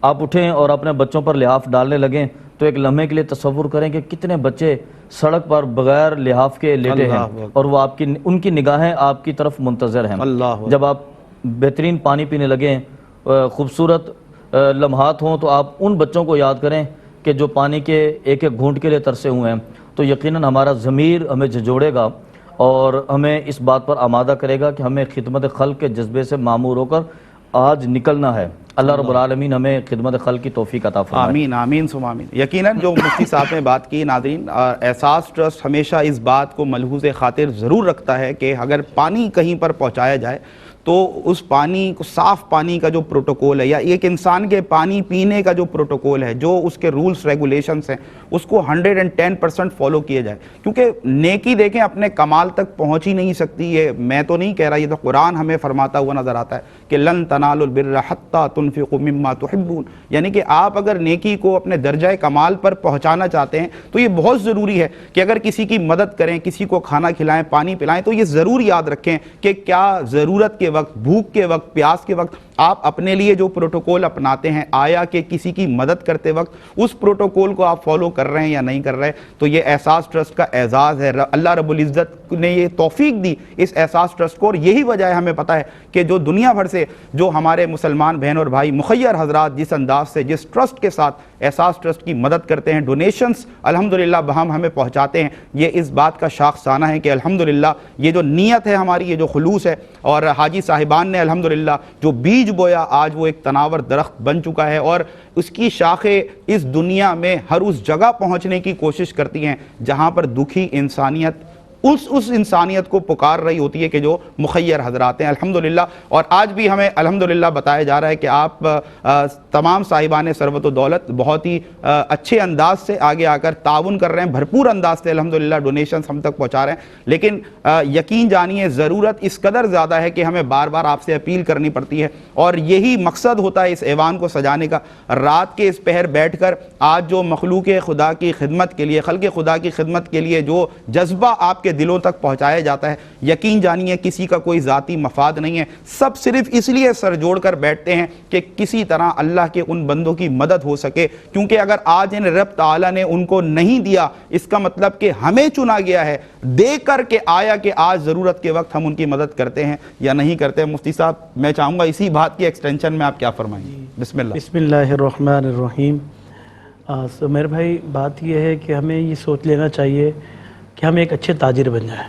آپ اٹھیں اور اپنے بچوں پر لحاف ڈالنے لگیں تو ایک لمحے کے لیے تصور کریں کہ کتنے بچے سڑک پر بغیر لحاف کے لیٹے ہیں، اور وہ آپ کی ان کی نگاہیں آپ کی طرف منتظر ہیں۔ اللہ، جب آپ بہترین پانی پینے لگیں، خوبصورت لمحات ہوں، تو آپ ان بچوں کو یاد کریں کہ جو پانی کے ایک ایک گھونٹ کے لیے ترسے ہوئے ہیں، تو یقیناً ہمارا ضمیر ہمیں جھنجھوڑے گا اور ہمیں اس بات پر آمادہ کرے گا کہ ہمیں خدمت خلق کے جذبے سے معمور ہو کر آج نکلنا ہے۔ اللہ رب العالمین ہمیں خدمت خلق کی توفیق عطا فرمائے۔ آمین، آمین ثم آمین۔ یقیناً جو مفتی صاحب نے بات کی، ناظرین، احساس ٹرسٹ ہمیشہ اس بات کو ملحوظ خاطر ضرور رکھتا ہے کہ اگر پانی کہیں پر پہنچایا جائے تو اس پانی کو، صاف پانی کا جو پروٹوکول ہے یا ایک انسان کے پانی پینے کا جو پروٹوکول ہے، جو اس کے رولز ریگولیشنز ہیں، اس کو 110% فالو کیے جائے، کیونکہ نیکی دیکھیں اپنے کمال تک پہنچ ہی نہیں سکتی۔ یہ میں تو نہیں کہہ رہا، یہ تو قرآن ہمیں فرماتا ہوا نظر آتا ہے کہ لن تنالوا البر حتی تنفقوا مما تحبون، یعنی کہ آپ اگر نیکی کو اپنے درجہ کمال پر پہنچانا چاہتے ہیں تو یہ بہت ضروری ہے کہ اگر کسی کی مدد کریں، کسی کو کھانا کھلائیں، پانی پلائیں، تو یہ ضرور یاد رکھیں کہ کیا ضرورت کے وقت، بھوک کے وقت، پیاس کے وقت آپ اپنے لیے جو پروٹوکول اپناتے ہیں آیا کہ کسی کی مدد کرتے وقت اس پروٹوکول کو آپ فالو کر رہے ہیں یا نہیں کر رہے؟ تو یہ احساس ٹرسٹ کا اعزاز ہے، اللہ رب العزت نے یہ توفیق دی اس احساس ٹرسٹ کو، اور یہی وجہ ہے ہمیں پتہ ہے کہ جو دنیا بھر سے جو ہمارے مسلمان بہن اور بھائی مخیر حضرات جس انداز سے جس ٹرسٹ کے ساتھ احساس ٹرسٹ کی مدد کرتے ہیں، ڈونیشنز الحمدللہ بہم ہمیں پہنچاتے ہیں، یہ اس بات کا شاخسانہ ہے کہ الحمدللہ یہ جو نیت ہے ہماری، یہ جو خلوص ہے، اور حاجی صاحبان نے الحمدللہ جو بیج بویا آج وہ ایک تناور درخت بن چکا ہے، اور اس کی شاخیں اس دنیا میں ہر اس جگہ پہنچنے کی کوشش کرتی ہیں جہاں پر دکھی انسانیت اس انسانیت کو پکار رہی ہوتی ہے کہ جو مخیر حضرات ہیں الحمدللہ۔ اور آج بھی ہمیں الحمدللہ بتایا جا رہا ہے کہ آپ تمام صاحبان ثروت و دولت بہت ہی اچھے انداز سے آگے آ کر تعاون کر رہے ہیں، بھرپور انداز سے الحمدللہ ڈونیشنز ہم تک پہنچا رہے ہیں، لیکن یقین جانیے ضرورت اس قدر زیادہ ہے کہ ہمیں بار بار آپ سے اپیل کرنی پڑتی ہے، اور یہی مقصد ہوتا ہے اس ایوان کو سجانے کا، رات کے اس پہر بیٹھ کر آج جو مخلوق خدا کی خدمت کے لیے، خلق خدا کی خدمت کے لیے جو جذبہ آپ کے دلوں تک پہنچایا جاتا ہے، یقین جانیے کسی کا کوئی ذاتی مفاد نہیں ہے، سب صرف اس لیے سر جوڑ کر بیٹھتے ہیں کہ کسی طرح اللہ کے ان بندوں کی مدد ہو سکے، کیونکہ اگر آج ان رب تعالیٰ نے ان کو نہیں دیا اس کا مطلب کہ ہمیں چنا گیا ہے دے کر کے آیا کہ آج ضرورت کے وقت ہم ان کی مدد کرتے ہیں یا نہیں کرتے۔ مفتی صاحب میں چاہوں گا اسی بات کی ایکسٹینشن میں آپ کیا فرمائیں گے؟ بسم اللہ۔ بسم اللہ الرحمن الرحیم۔ میرے بھائی بات یہ ہے کہ ہمیں یہ سوچ لینا چاہیے کہ ہم ایک اچھے تاجر بن جائیں،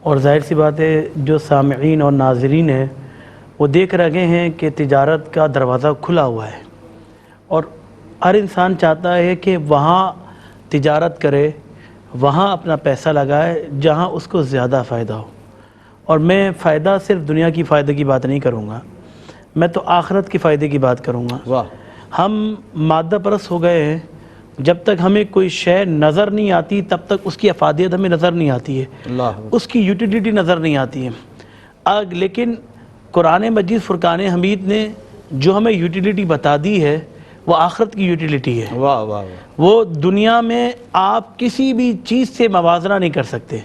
اور ظاہر سی بات ہے جو سامعین اور ناظرین ہیں وہ دیکھ رہے ہیں کہ تجارت کا دروازہ کھلا ہوا ہے، اور ہر انسان چاہتا ہے کہ وہاں تجارت کرے، وہاں اپنا پیسہ لگائے جہاں اس کو زیادہ فائدہ ہو۔ اور میں فائدہ صرف دنیا کی فائدے کی بات نہیں کروں گا، میں تو آخرت کی فائدے کی بات کروں گا۔ واہ، ہم مادہ پرست ہو گئے ہیں، جب تک ہمیں کوئی شے نظر نہیں آتی تب تک اس کی افادیت ہمیں نظر نہیں آتی ہے، اللہ اس کی یوٹیلیٹی نظر نہیں آتی ہے۔ لیکن قرآن مجید فرقان حمید نے جو ہمیں یوٹیلیٹی بتا دی ہے وہ آخرت کی یوٹیلیٹی ہے۔ واہ واہ واہ، وہ دنیا میں آپ کسی بھی چیز سے موازنہ نہیں کر سکتے۔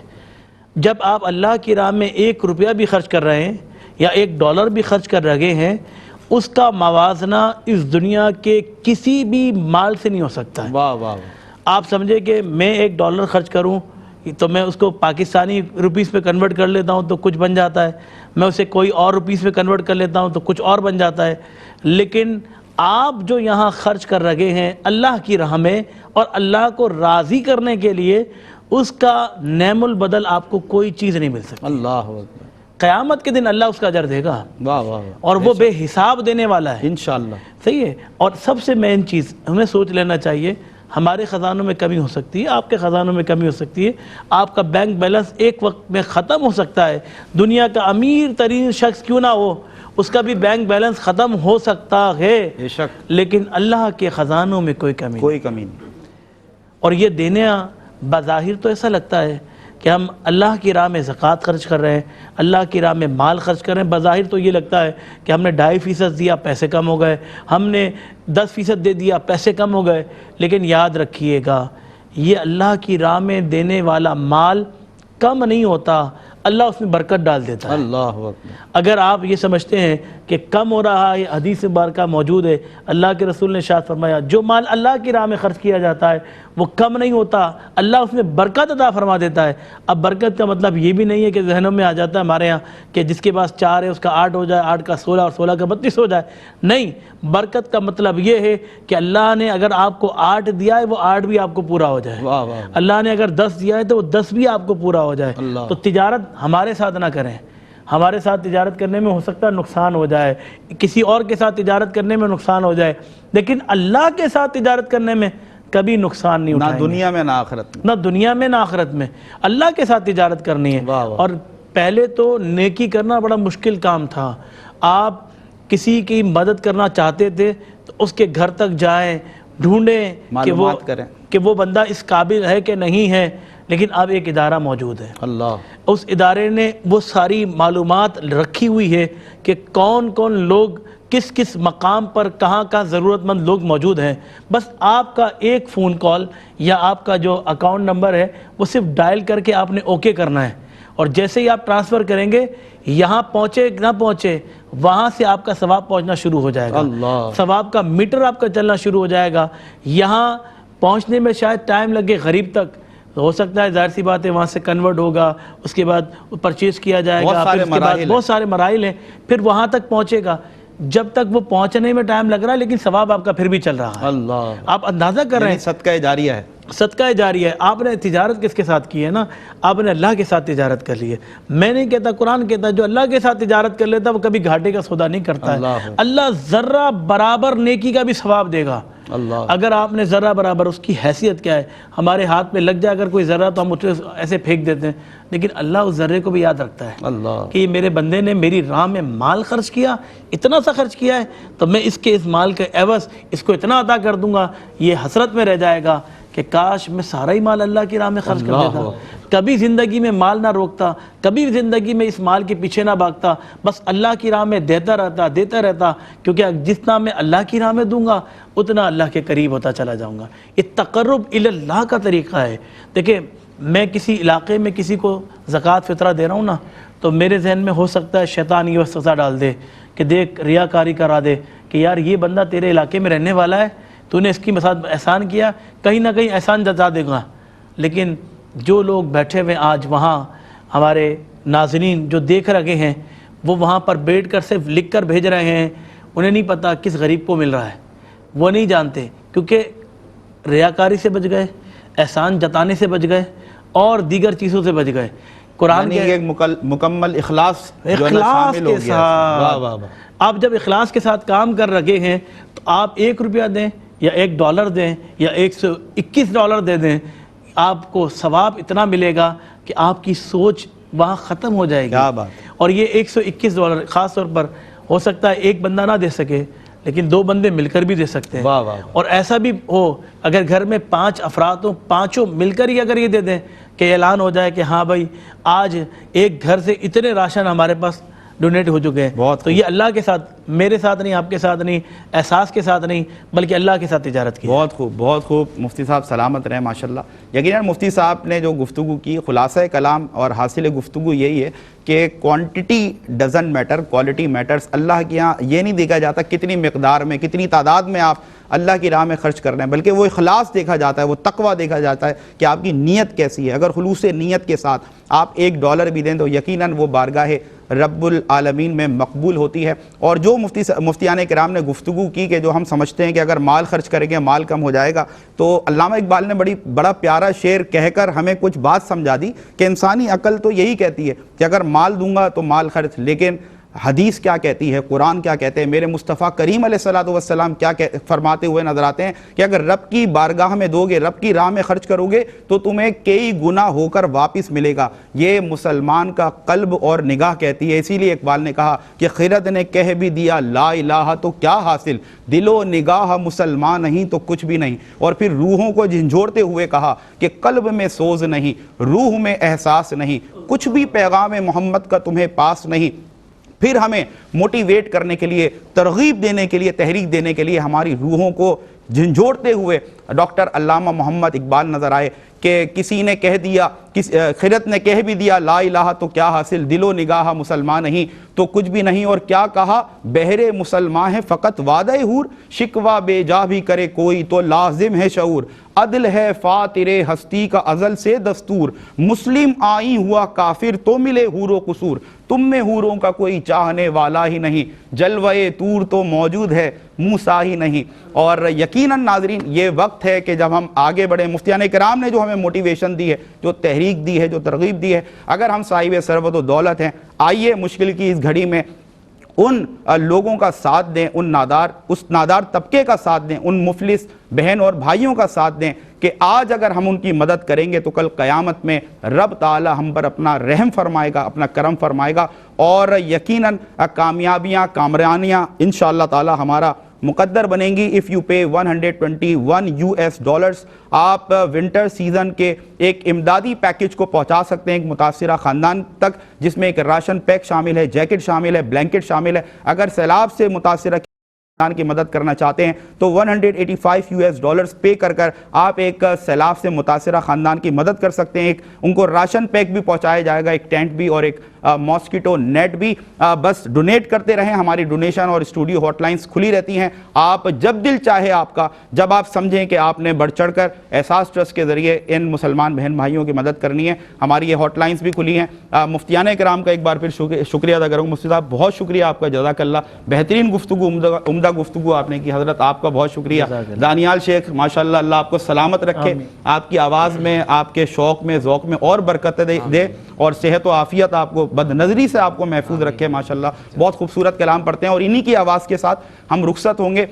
جب آپ اللہ کی راہ میں 1 روپیہ بھی خرچ کر رہے ہیں یا $1 بھی خرچ کر رہے ہیں، اس کا موازنہ اس دنیا کے کسی بھی مال سے نہیں ہو سکتا ہے۔ واہ واہ، آپ سمجھے کہ میں $1 خرچ کروں تو میں اس کو پاکستانی روپیز پہ کنورٹ کر لیتا ہوں تو کچھ بن جاتا ہے، میں اسے کوئی اور روپیز پہ کنورٹ کر لیتا ہوں تو کچھ اور بن جاتا ہے، لیکن آپ جو یہاں خرچ کر رہے ہیں اللہ کی راہ میں اور اللہ کو راضی کرنے کے لیے، اس کا نعم البدل آپ کو کوئی چیز نہیں مل سکتی۔ اللہ اکبر، قیامت کے دن اللہ اس کا اجر دے گا، واہ واہ، اور وہ بے حساب دینے والا ہے انشاءاللہ۔ صحیح ہے۔ اور سب سے مین چیز ہمیں سوچ لینا چاہیے، ہمارے خزانوں میں کمی ہو سکتی ہے، آپ کے خزانوں میں کمی ہو سکتی ہے، آپ کا بینک بیلنس ایک وقت میں ختم ہو سکتا ہے، دنیا کا امیر ترین شخص کیوں نہ ہو اس کا بھی بینک بیلنس ختم ہو سکتا ہے، بے شک، لیکن اللہ کے خزانوں میں کوئی کمی نہیں۔ کوئی کمی نہیں۔ اور یہ دینا بظاہر تو ایسا لگتا ہے کہ ہم اللہ کی راہ میں زکوٰۃ خرچ کر رہے ہیں، اللہ کی راہ میں مال خرچ کر رہے ہیں، بظاہر تو یہ لگتا ہے کہ ہم نے 2.5% دیا پیسے کم ہو گئے، ہم نے 10% دے دیا پیسے کم ہو گئے، لیکن یاد رکھیے گا یہ اللہ کی راہ میں دینے والا مال کم نہیں ہوتا، اللہ اس میں برکت ڈال دیتا ہے۔ اللہ اکبر، اگر آپ یہ سمجھتے ہیں کہ کم ہو رہا ہے، حدیث مبارکہ موجود ہے، اللہ کے رسول نے ارشاد فرمایا جو مال اللہ کی راہ میں خرچ کیا جاتا ہے وہ کم نہیں ہوتا، اللہ اس میں برکت عطا فرما دیتا ہے۔ اب برکت کا مطلب یہ بھی نہیں ہے کہ ذہنوں میں آ جاتا ہے ہمارے ہاں کہ جس کے پاس 4 ہے اس کا 8 ہو جائے، 8 کا 16 اور 16 کا 32 ہو جائے، نہیں، برکت کا مطلب یہ ہے کہ اللہ نے اگر آپ کو 8 دیا ہے وہ 8 بھی آپ کو پورا ہو جائے، واہ واہ، اللہ نے اگر 10 دیا ہے تو وہ 10 بھی آپ کو پورا ہو جائے۔ اللہ۔ تو تجارت ہمارے ساتھ نہ کریں، ہمارے ساتھ تجارت کرنے میں ہو سکتا ہے نقصان ہو جائے، کسی اور کے ساتھ تجارت کرنے میں نقصان ہو جائے، لیکن اللہ کے ساتھ تجارت کرنے میں کبھی نقصان نہیں نہ اٹھائیں گے، دنیا میں نہ آخرت میں۔ نہ دنیا میں نہ آخرت میں، اللہ کے ساتھ تجارت کرنی ہے۔ واہ واہ، اور پہلے تو نیکی کرنا بڑا مشکل کام تھا، آپ کسی کی مدد کرنا چاہتے تھے تو اس کے گھر تک جائیں، ڈھونڈیں معلومات کریں کہ وہ بندہ اس قابل ہے کہ نہیں ہے، لیکن اب ایک ادارہ موجود ہے، اللہ، اس ادارے نے وہ ساری معلومات رکھی ہوئی ہے کہ کون کون لوگ کس کس مقام پر کہاں کہاں ضرورت مند لوگ موجود ہیں، بس آپ کا ایک فون کال یا آپ کا جو اکاؤنٹ نمبر ہے وہ صرف ڈائل کر کے آپ نے اوکے کرنا ہے، اور جیسے ہی آپ ٹرانسفر کریں گے یہاں پہنچے نہ پہنچے وہاں سے آپ کا ثواب پہنچنا شروع ہو جائے گا، اللہ، ثواب کا میٹر آپ کا چلنا شروع ہو جائے گا. یہاں پہنچنے میں شاید ٹائم لگے غریب تک، ہو سکتا ہے ظاہر سی بات ہے وہاں سے کنورٹ ہوگا، اس کے بعد پرچیز کیا جائے گا، پھر اس کے بعد بہت سارے مراحل ہیں، پھر وہاں تک پہنچے گا. جب تک وہ پہنچنے میں ٹائم لگ رہا ہے لیکن ثواب آپ کا پھر بھی چل رہا ہے. اللہ، آپ اندازہ کر رہے ہیں صدقہ جاریہ ہے. صدقہ جاری ہے. آپ نے تجارت کس کے ساتھ کی ہے نا؟ آپ نے اللہ کے ساتھ تجارت کر لی ہے. میں نہیں کہتا، قرآن کہتا جو اللہ کے ساتھ تجارت کر لیتا وہ کبھی گھاٹے کا سودا نہیں کرتا ہے. اللہ ذرہ برابر نیکی کا بھی ثواب دے گا. اللہ، اگر آپ نے ذرہ برابر، اس کی حیثیت کیا ہے، ہمارے ہاتھ میں لگ جائے اگر کوئی ذرہ تو ہم اسے ایسے پھینک دیتے ہیں، لیکن اللہ اس ذرے کو بھی یاد رکھتا ہے اللہ، کہ میرے بندے نے میری راہ میں مال خرچ کیا، اتنا سا خرچ کیا ہے تو میں اس مال کے عوض اس کو اتنا عطا کر دوں گا. یہ حسرت میں رہ جائے گا کہ کاش میں سارا ہی مال اللہ کی راہ میں خرچ کر دیتا، کبھی زندگی میں مال نہ روکتا، کبھی زندگی میں اس مال کے پیچھے نہ بھاگتا، بس اللہ کی راہ میں دیتا رہتا، کیونکہ جتنا میں اللہ کی راہ میں دوں گا اتنا اللہ کے قریب ہوتا چلا جاؤں گا. یہ تقرب الی اللہ کا طریقہ ہے. دیکھیں، میں کسی علاقے میں کسی کو زکوٰۃ فطرہ دے رہا ہوں نا، تو میرے ذہن میں ہو سکتا ہے شیطان یہ وسوسہ ڈال دے کہ دیکھ، ریاکاری کرا دے کہ یار یہ بندہ تیرے علاقے میں رہنے والا ہے، تو نے اس کی ساتھ احسان کیا، کہیں نہ کہیں احسان جتا دے گا. لیکن جو لوگ بیٹھے ہوئے آج وہاں، ہمارے ناظرین جو دیکھ رہے ہیں، وہ وہاں پر بیٹھ کر صرف لکھ کر بھیج رہے ہیں، انہیں نہیں پتا کس غریب کو مل رہا ہے، وہ نہیں جانتے، کیونکہ ریاکاری سے بچ گئے، احسان جتانے سے بچ گئے اور دیگر چیزوں سے بچ گئے. قرآن کے ایک مکمل اخلاص کے ساتھ، آپ جب اخلاص کے ساتھ کام کر رہے ہیں تو آپ $1 دیں یا $1 دیں یا $121 دے دیں، آپ کو ثواب اتنا ملے گا کہ آپ کی سوچ وہاں ختم ہو جائے گی. کیا بات. اور یہ $121 خاص طور پر ہو سکتا ہے ایک بندہ نہ دے سکے لیکن 2 بندے مل کر بھی دے سکتے ہیں. اور ایسا بھی ہو اگر گھر میں 5 افراد ہوں، 5 مل کر ہی اگر یہ دے دیں کہ اعلان ہو جائے کہ ہاں بھائی آج ایک گھر سے اتنے راشن ہمارے پاس ڈونیٹ ہو چکے ہیں، تو یہ اللہ کے ساتھ، میرے ساتھ نہیں، آپ کے ساتھ نہیں، احساس کے ساتھ نہیں، بلکہ اللہ کے ساتھ تجارت کی. بہت خوب، بہت خوب. مفتی صاحب سلامت رہیں ماشاءاللہ. یقیناً مفتی صاحب نے جو گفتگو کی، خلاصہ کلام اور حاصل گفتگو یہی ہے کہ quantity doesn't matter, quality matters. اللہ کے یہاں یہ نہیں دیکھا جاتا کتنی مقدار میں، کتنی تعداد میں آپ اللہ کی راہ میں خرچ کر رہے ہیں، بلکہ وہ اخلاص دیکھا جاتا ہے، وہ تقویٰ دیکھا جاتا ہے کہ آپ کی نیت کیسی ہے. اگر خلوص نیت کے ساتھ آپ $1 بھی دیں تو یقیناً وہ بارگاہ رب العالمین میں مقبول ہوتی ہے. اور جو مفتیان کرام نے گفتگو کی کہ جو ہم سمجھتے ہیں کہ اگر مال خرچ کریں گے مال کم ہو جائے گا، تو علامہ اقبال نے بڑا پیارا شعر کہہ کر ہمیں کچھ بات سمجھا دی کہ انسانی عقل تو یہی کہتی ہے کہ اگر مال دوں گا تو مال خرچ، لیکن حدیث کیا کہتی ہے، قرآن کیا کہتے ہیں، میرے مصطفیٰ کریم علیہ السلام کیا فرماتے ہوئے نظر آتے ہیں کہ اگر رب کی بارگاہ میں دو گے، رب کی راہ میں خرچ کرو گے تو تمہیں کئی گنا ہو کر واپس ملے گا. یہ مسلمان کا قلب اور نگاہ کہتی ہے. اسی لیے اقبال نے کہا کہ خرد نے کہہ بھی دیا لا الہ تو کیا حاصل، دل و نگاہ مسلمان نہیں تو کچھ بھی نہیں. اور پھر روحوں کو جھنجھوڑتے ہوئے کہا کہ قلب میں سوز نہیں، روح میں احساس نہیں، کچھ بھی پیغام محمد کا تمہیں پاس نہیں. پھر ہمیں موٹیویٹ کرنے کے لیے، ترغیب دینے کے لیے، تحریک دینے کے لیے ہماری روحوں کو جھنجھوڑتے ہوئے ڈاکٹر علامہ محمد اقبال نظر آئے کہ کسی نے کہہ دیا، خرد نے کہہ بھی دیا لا الہ تو کیا حاصل، دل و نگاہ مسلمان نہیں تو کچھ بھی نہیں. اور کیا کہا، بہرے مسلمان ہے فقط وعدہ حور، شکوہ بے جا بھی کرے کوئی تو لازم ہے شعور. عدل ہے فاتر ہستی کا ازل سے دستور، مسلم آئی ہوا کافر تو ملے حور و قصور. تم میں حوروں کا کوئی چاہنے والا ہی نہیں، جلوہ طور تو موجود ہے موسیٰ ہی نہیں. اور یقیناً ناظرین یہ وقت ہے کہ جب ہم آگے بڑھیں. مفتیان کرام نے جو ہمیں موٹیویشن دی ہے، جو تحریک دی ہے، جو ترغیب دی ہے، اگر ہم صاحب ثروت و دولت ہیں، آئیے مشکل کی اس گھڑی میں ان لوگوں کا ساتھ دیں، اس نادار طبقے کا ساتھ دیں، ان مفلس بہن اور بھائیوں کا ساتھ دیں کہ آج اگر ہم ان کی مدد کریں گے تو کل قیامت میں رب تعالی ہم پر اپنا رحم فرمائے گا، اپنا کرم فرمائے گا، اور یقیناً کامیابیاں، کامرانیاں انشاءاللہ تعالی ہمارا مقدر بنیں گی. اف یو پے $121 آپ ونٹر سیزن کے ایک امدادی پیکج کو پہنچا سکتے ہیں ایک متاثرہ خاندان تک، جس میں ایک راشن پیک شامل ہے، جیکٹ شامل ہے، بلینکٹ شامل ہے. اگر سیلاب سے متاثرہ کی مدد کرنا چاہتے ہیں تو $185 پے کر آپ ایک سیلاب سے متاثرہ خاندان کی مدد کر سکتے ہیں. ان کو راشن پیک بھی پہنچایا جائے گا, ایک ٹینٹ بھی اور ایک ماسکیٹو نیٹ بھی. بس ڈونیٹ کرتے رہیں, ہماری ڈونیشن اور اسٹوڈیو ہاٹ لائنز کھلی رہتی ہیں. آپ جب دل چاہے آپ کا, جب آپ سمجھیں کہ آپ نے بڑھ چڑھ کر احساس ٹرسٹ کے ذریعے ان مسلمان بہن بھائیوں کی مدد کرنی ہے, ہماری یہ ہاٹ لائنز بھی کھلی ہیں. مفتیان کرام کا ایک بار پھر شکریہ ادا کروں. مفتی صاحب بہت شکریہ آپ کا, جزاک اللہ, بہترین گفتگو, عمدہ گفتگو آپ نے کی. حضرت آپ کا بہت شکریہ. دانیال شیخ ماشاءاللہ, اللہ آپ کو سلامت رکھے, آپ کی آواز میں, آپ کے شوق میں, ذوق میں اور برکت دے اور صحت و عافیت آپ کو, بد نظری سے آپ کو محفوظ رکھے ماشاءاللہ. بہت خوبصورت کلام پڑھتے ہیں اور انہی کی آواز کے ساتھ ہم رخصت ہوں گے.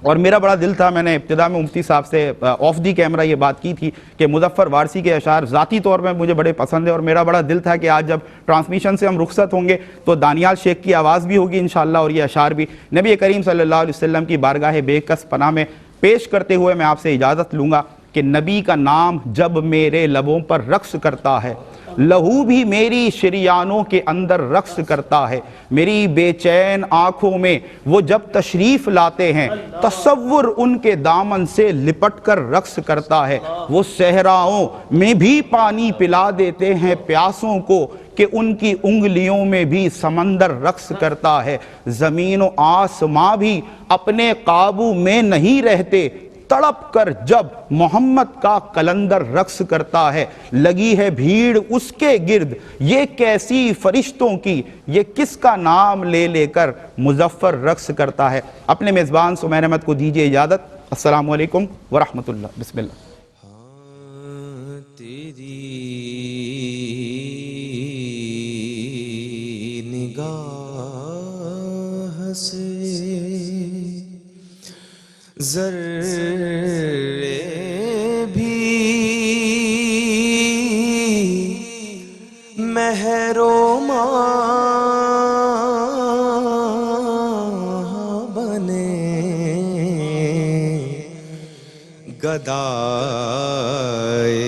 اور میرا بڑا دل تھا, میں نے ابتدا میں مفتی صاحب سے آف دی کیمرہ یہ بات کی تھی کہ مظفر وارثی کے اشعار ذاتی طور پہ مجھے بڑے پسند ہیں, اور میرا بڑا دل تھا کہ آج جب ٹرانسمیشن سے ہم رخصت ہوں گے تو دانیال شیخ کی آواز بھی ہوگی انشاءاللہ, اور یہ اشعار بھی نبی کریم صلی اللہ علیہ وسلم کی بارگاہ بے کس پناہ میں پیش کرتے ہوئے میں آپ سے اجازت لوں گا کہ نبی کا نام جب میرے لبوں پر رقص کرتا ہے, لہو بھی میری شریانوں کے اندر رقص کرتا ہے. میری بے چین آنکھوں میں وہ جب تشریف لاتے ہیں, تصور ان کے دامن سے لپٹ کر رقص کرتا ہے. وہ صحراؤں میں بھی پانی پلا دیتے ہیں پیاسوں کو, کہ ان کی انگلیوں میں بھی سمندر رقص کرتا ہے. زمین و آسماں بھی اپنے قابو میں نہیں رہتے, تڑپ کر جب محمد کا کلندر رقص کرتا ہے. لگی ہے بھیڑ اس کے گرد یہ کیسی فرشتوں کی, یہ کس کا نام لے لے کر مظفر رقص کرتا ہے. اپنے میزبان سمیر احمد کو دیجیے اجازت. السلام علیکم ورحمۃ اللہ. بسم اللہ. تیری نگاہ سے ذرے بھی مہر و ماہ بنے, گدائے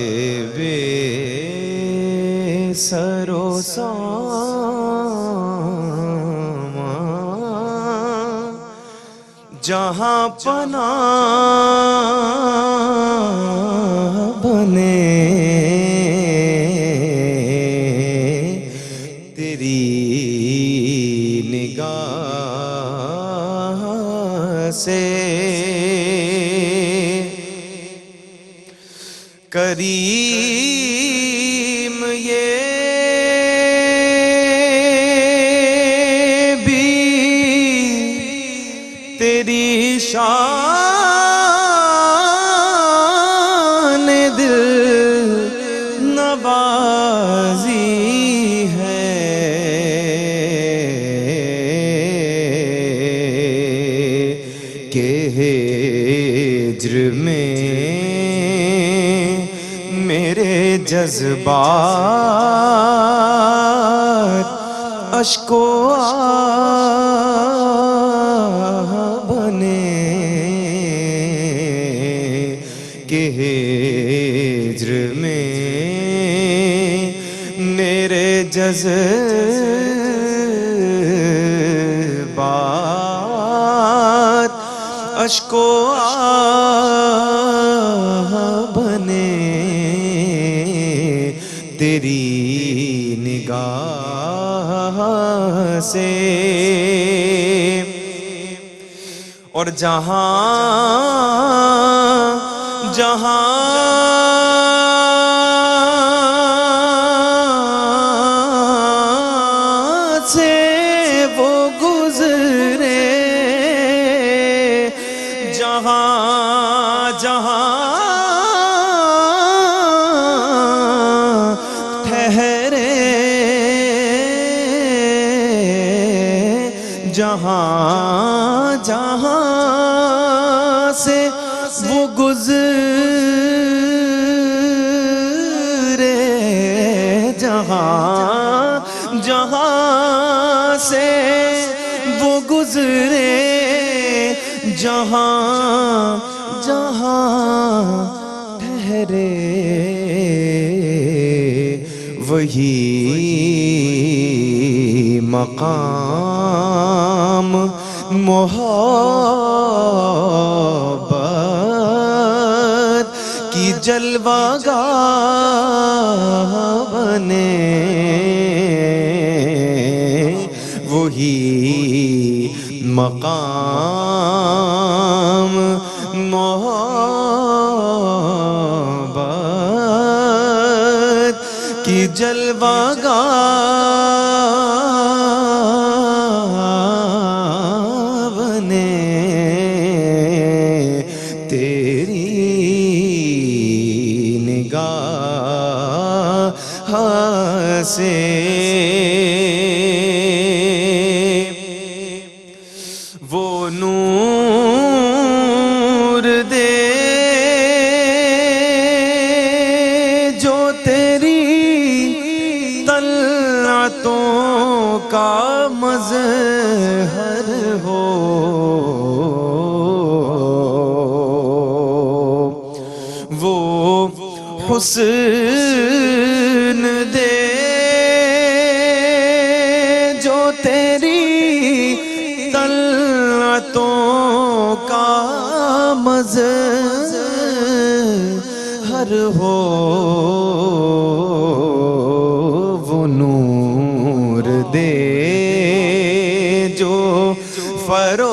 بے سر و سامان جہاں پناہ بنے. تیری نگاہ سے کریم یہ بھی تیری شان دل نوازی ہے کہ ہجر میں میرے جذبات اشک و آہ بنے, کہ ہجر میں میرے جذبات اشک و آہ بنے. تیری نگاہ سے اور جہاں جہاں سے وہ گزرے, جہاں جہاں ٹھہرے, جہاں جہاں سے وہ گزرے, جہاں جہاں سے وہ گزرے, جہاں جہاں ٹھہرے, وہی مقام محبت کی جلوہ گاہ بنے وہی مقام محبت کی جلوہ گاہ بنے تیری نگاہ سے وہ نور دے جو تیری طلعتوں کا مظہر ہو وہ حسن دے جو تیری طلعتوں کا مظہر ہو وہ نور دے جو فروغ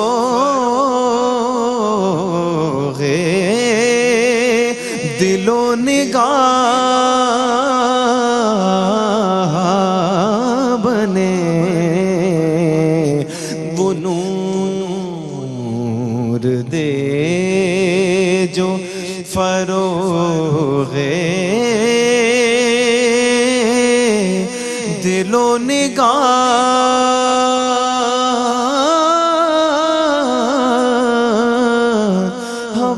دل و نگاہ بنے وہ نور دے جو فروغ دل و نگاہ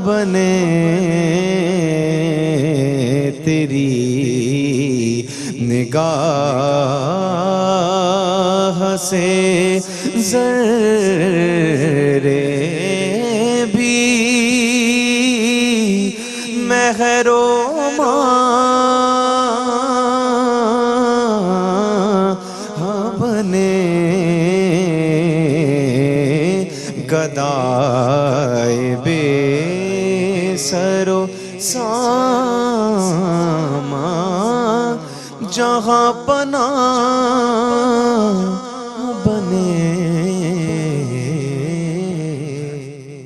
بنے تیری نگاہ سے ذرے بھی مہر و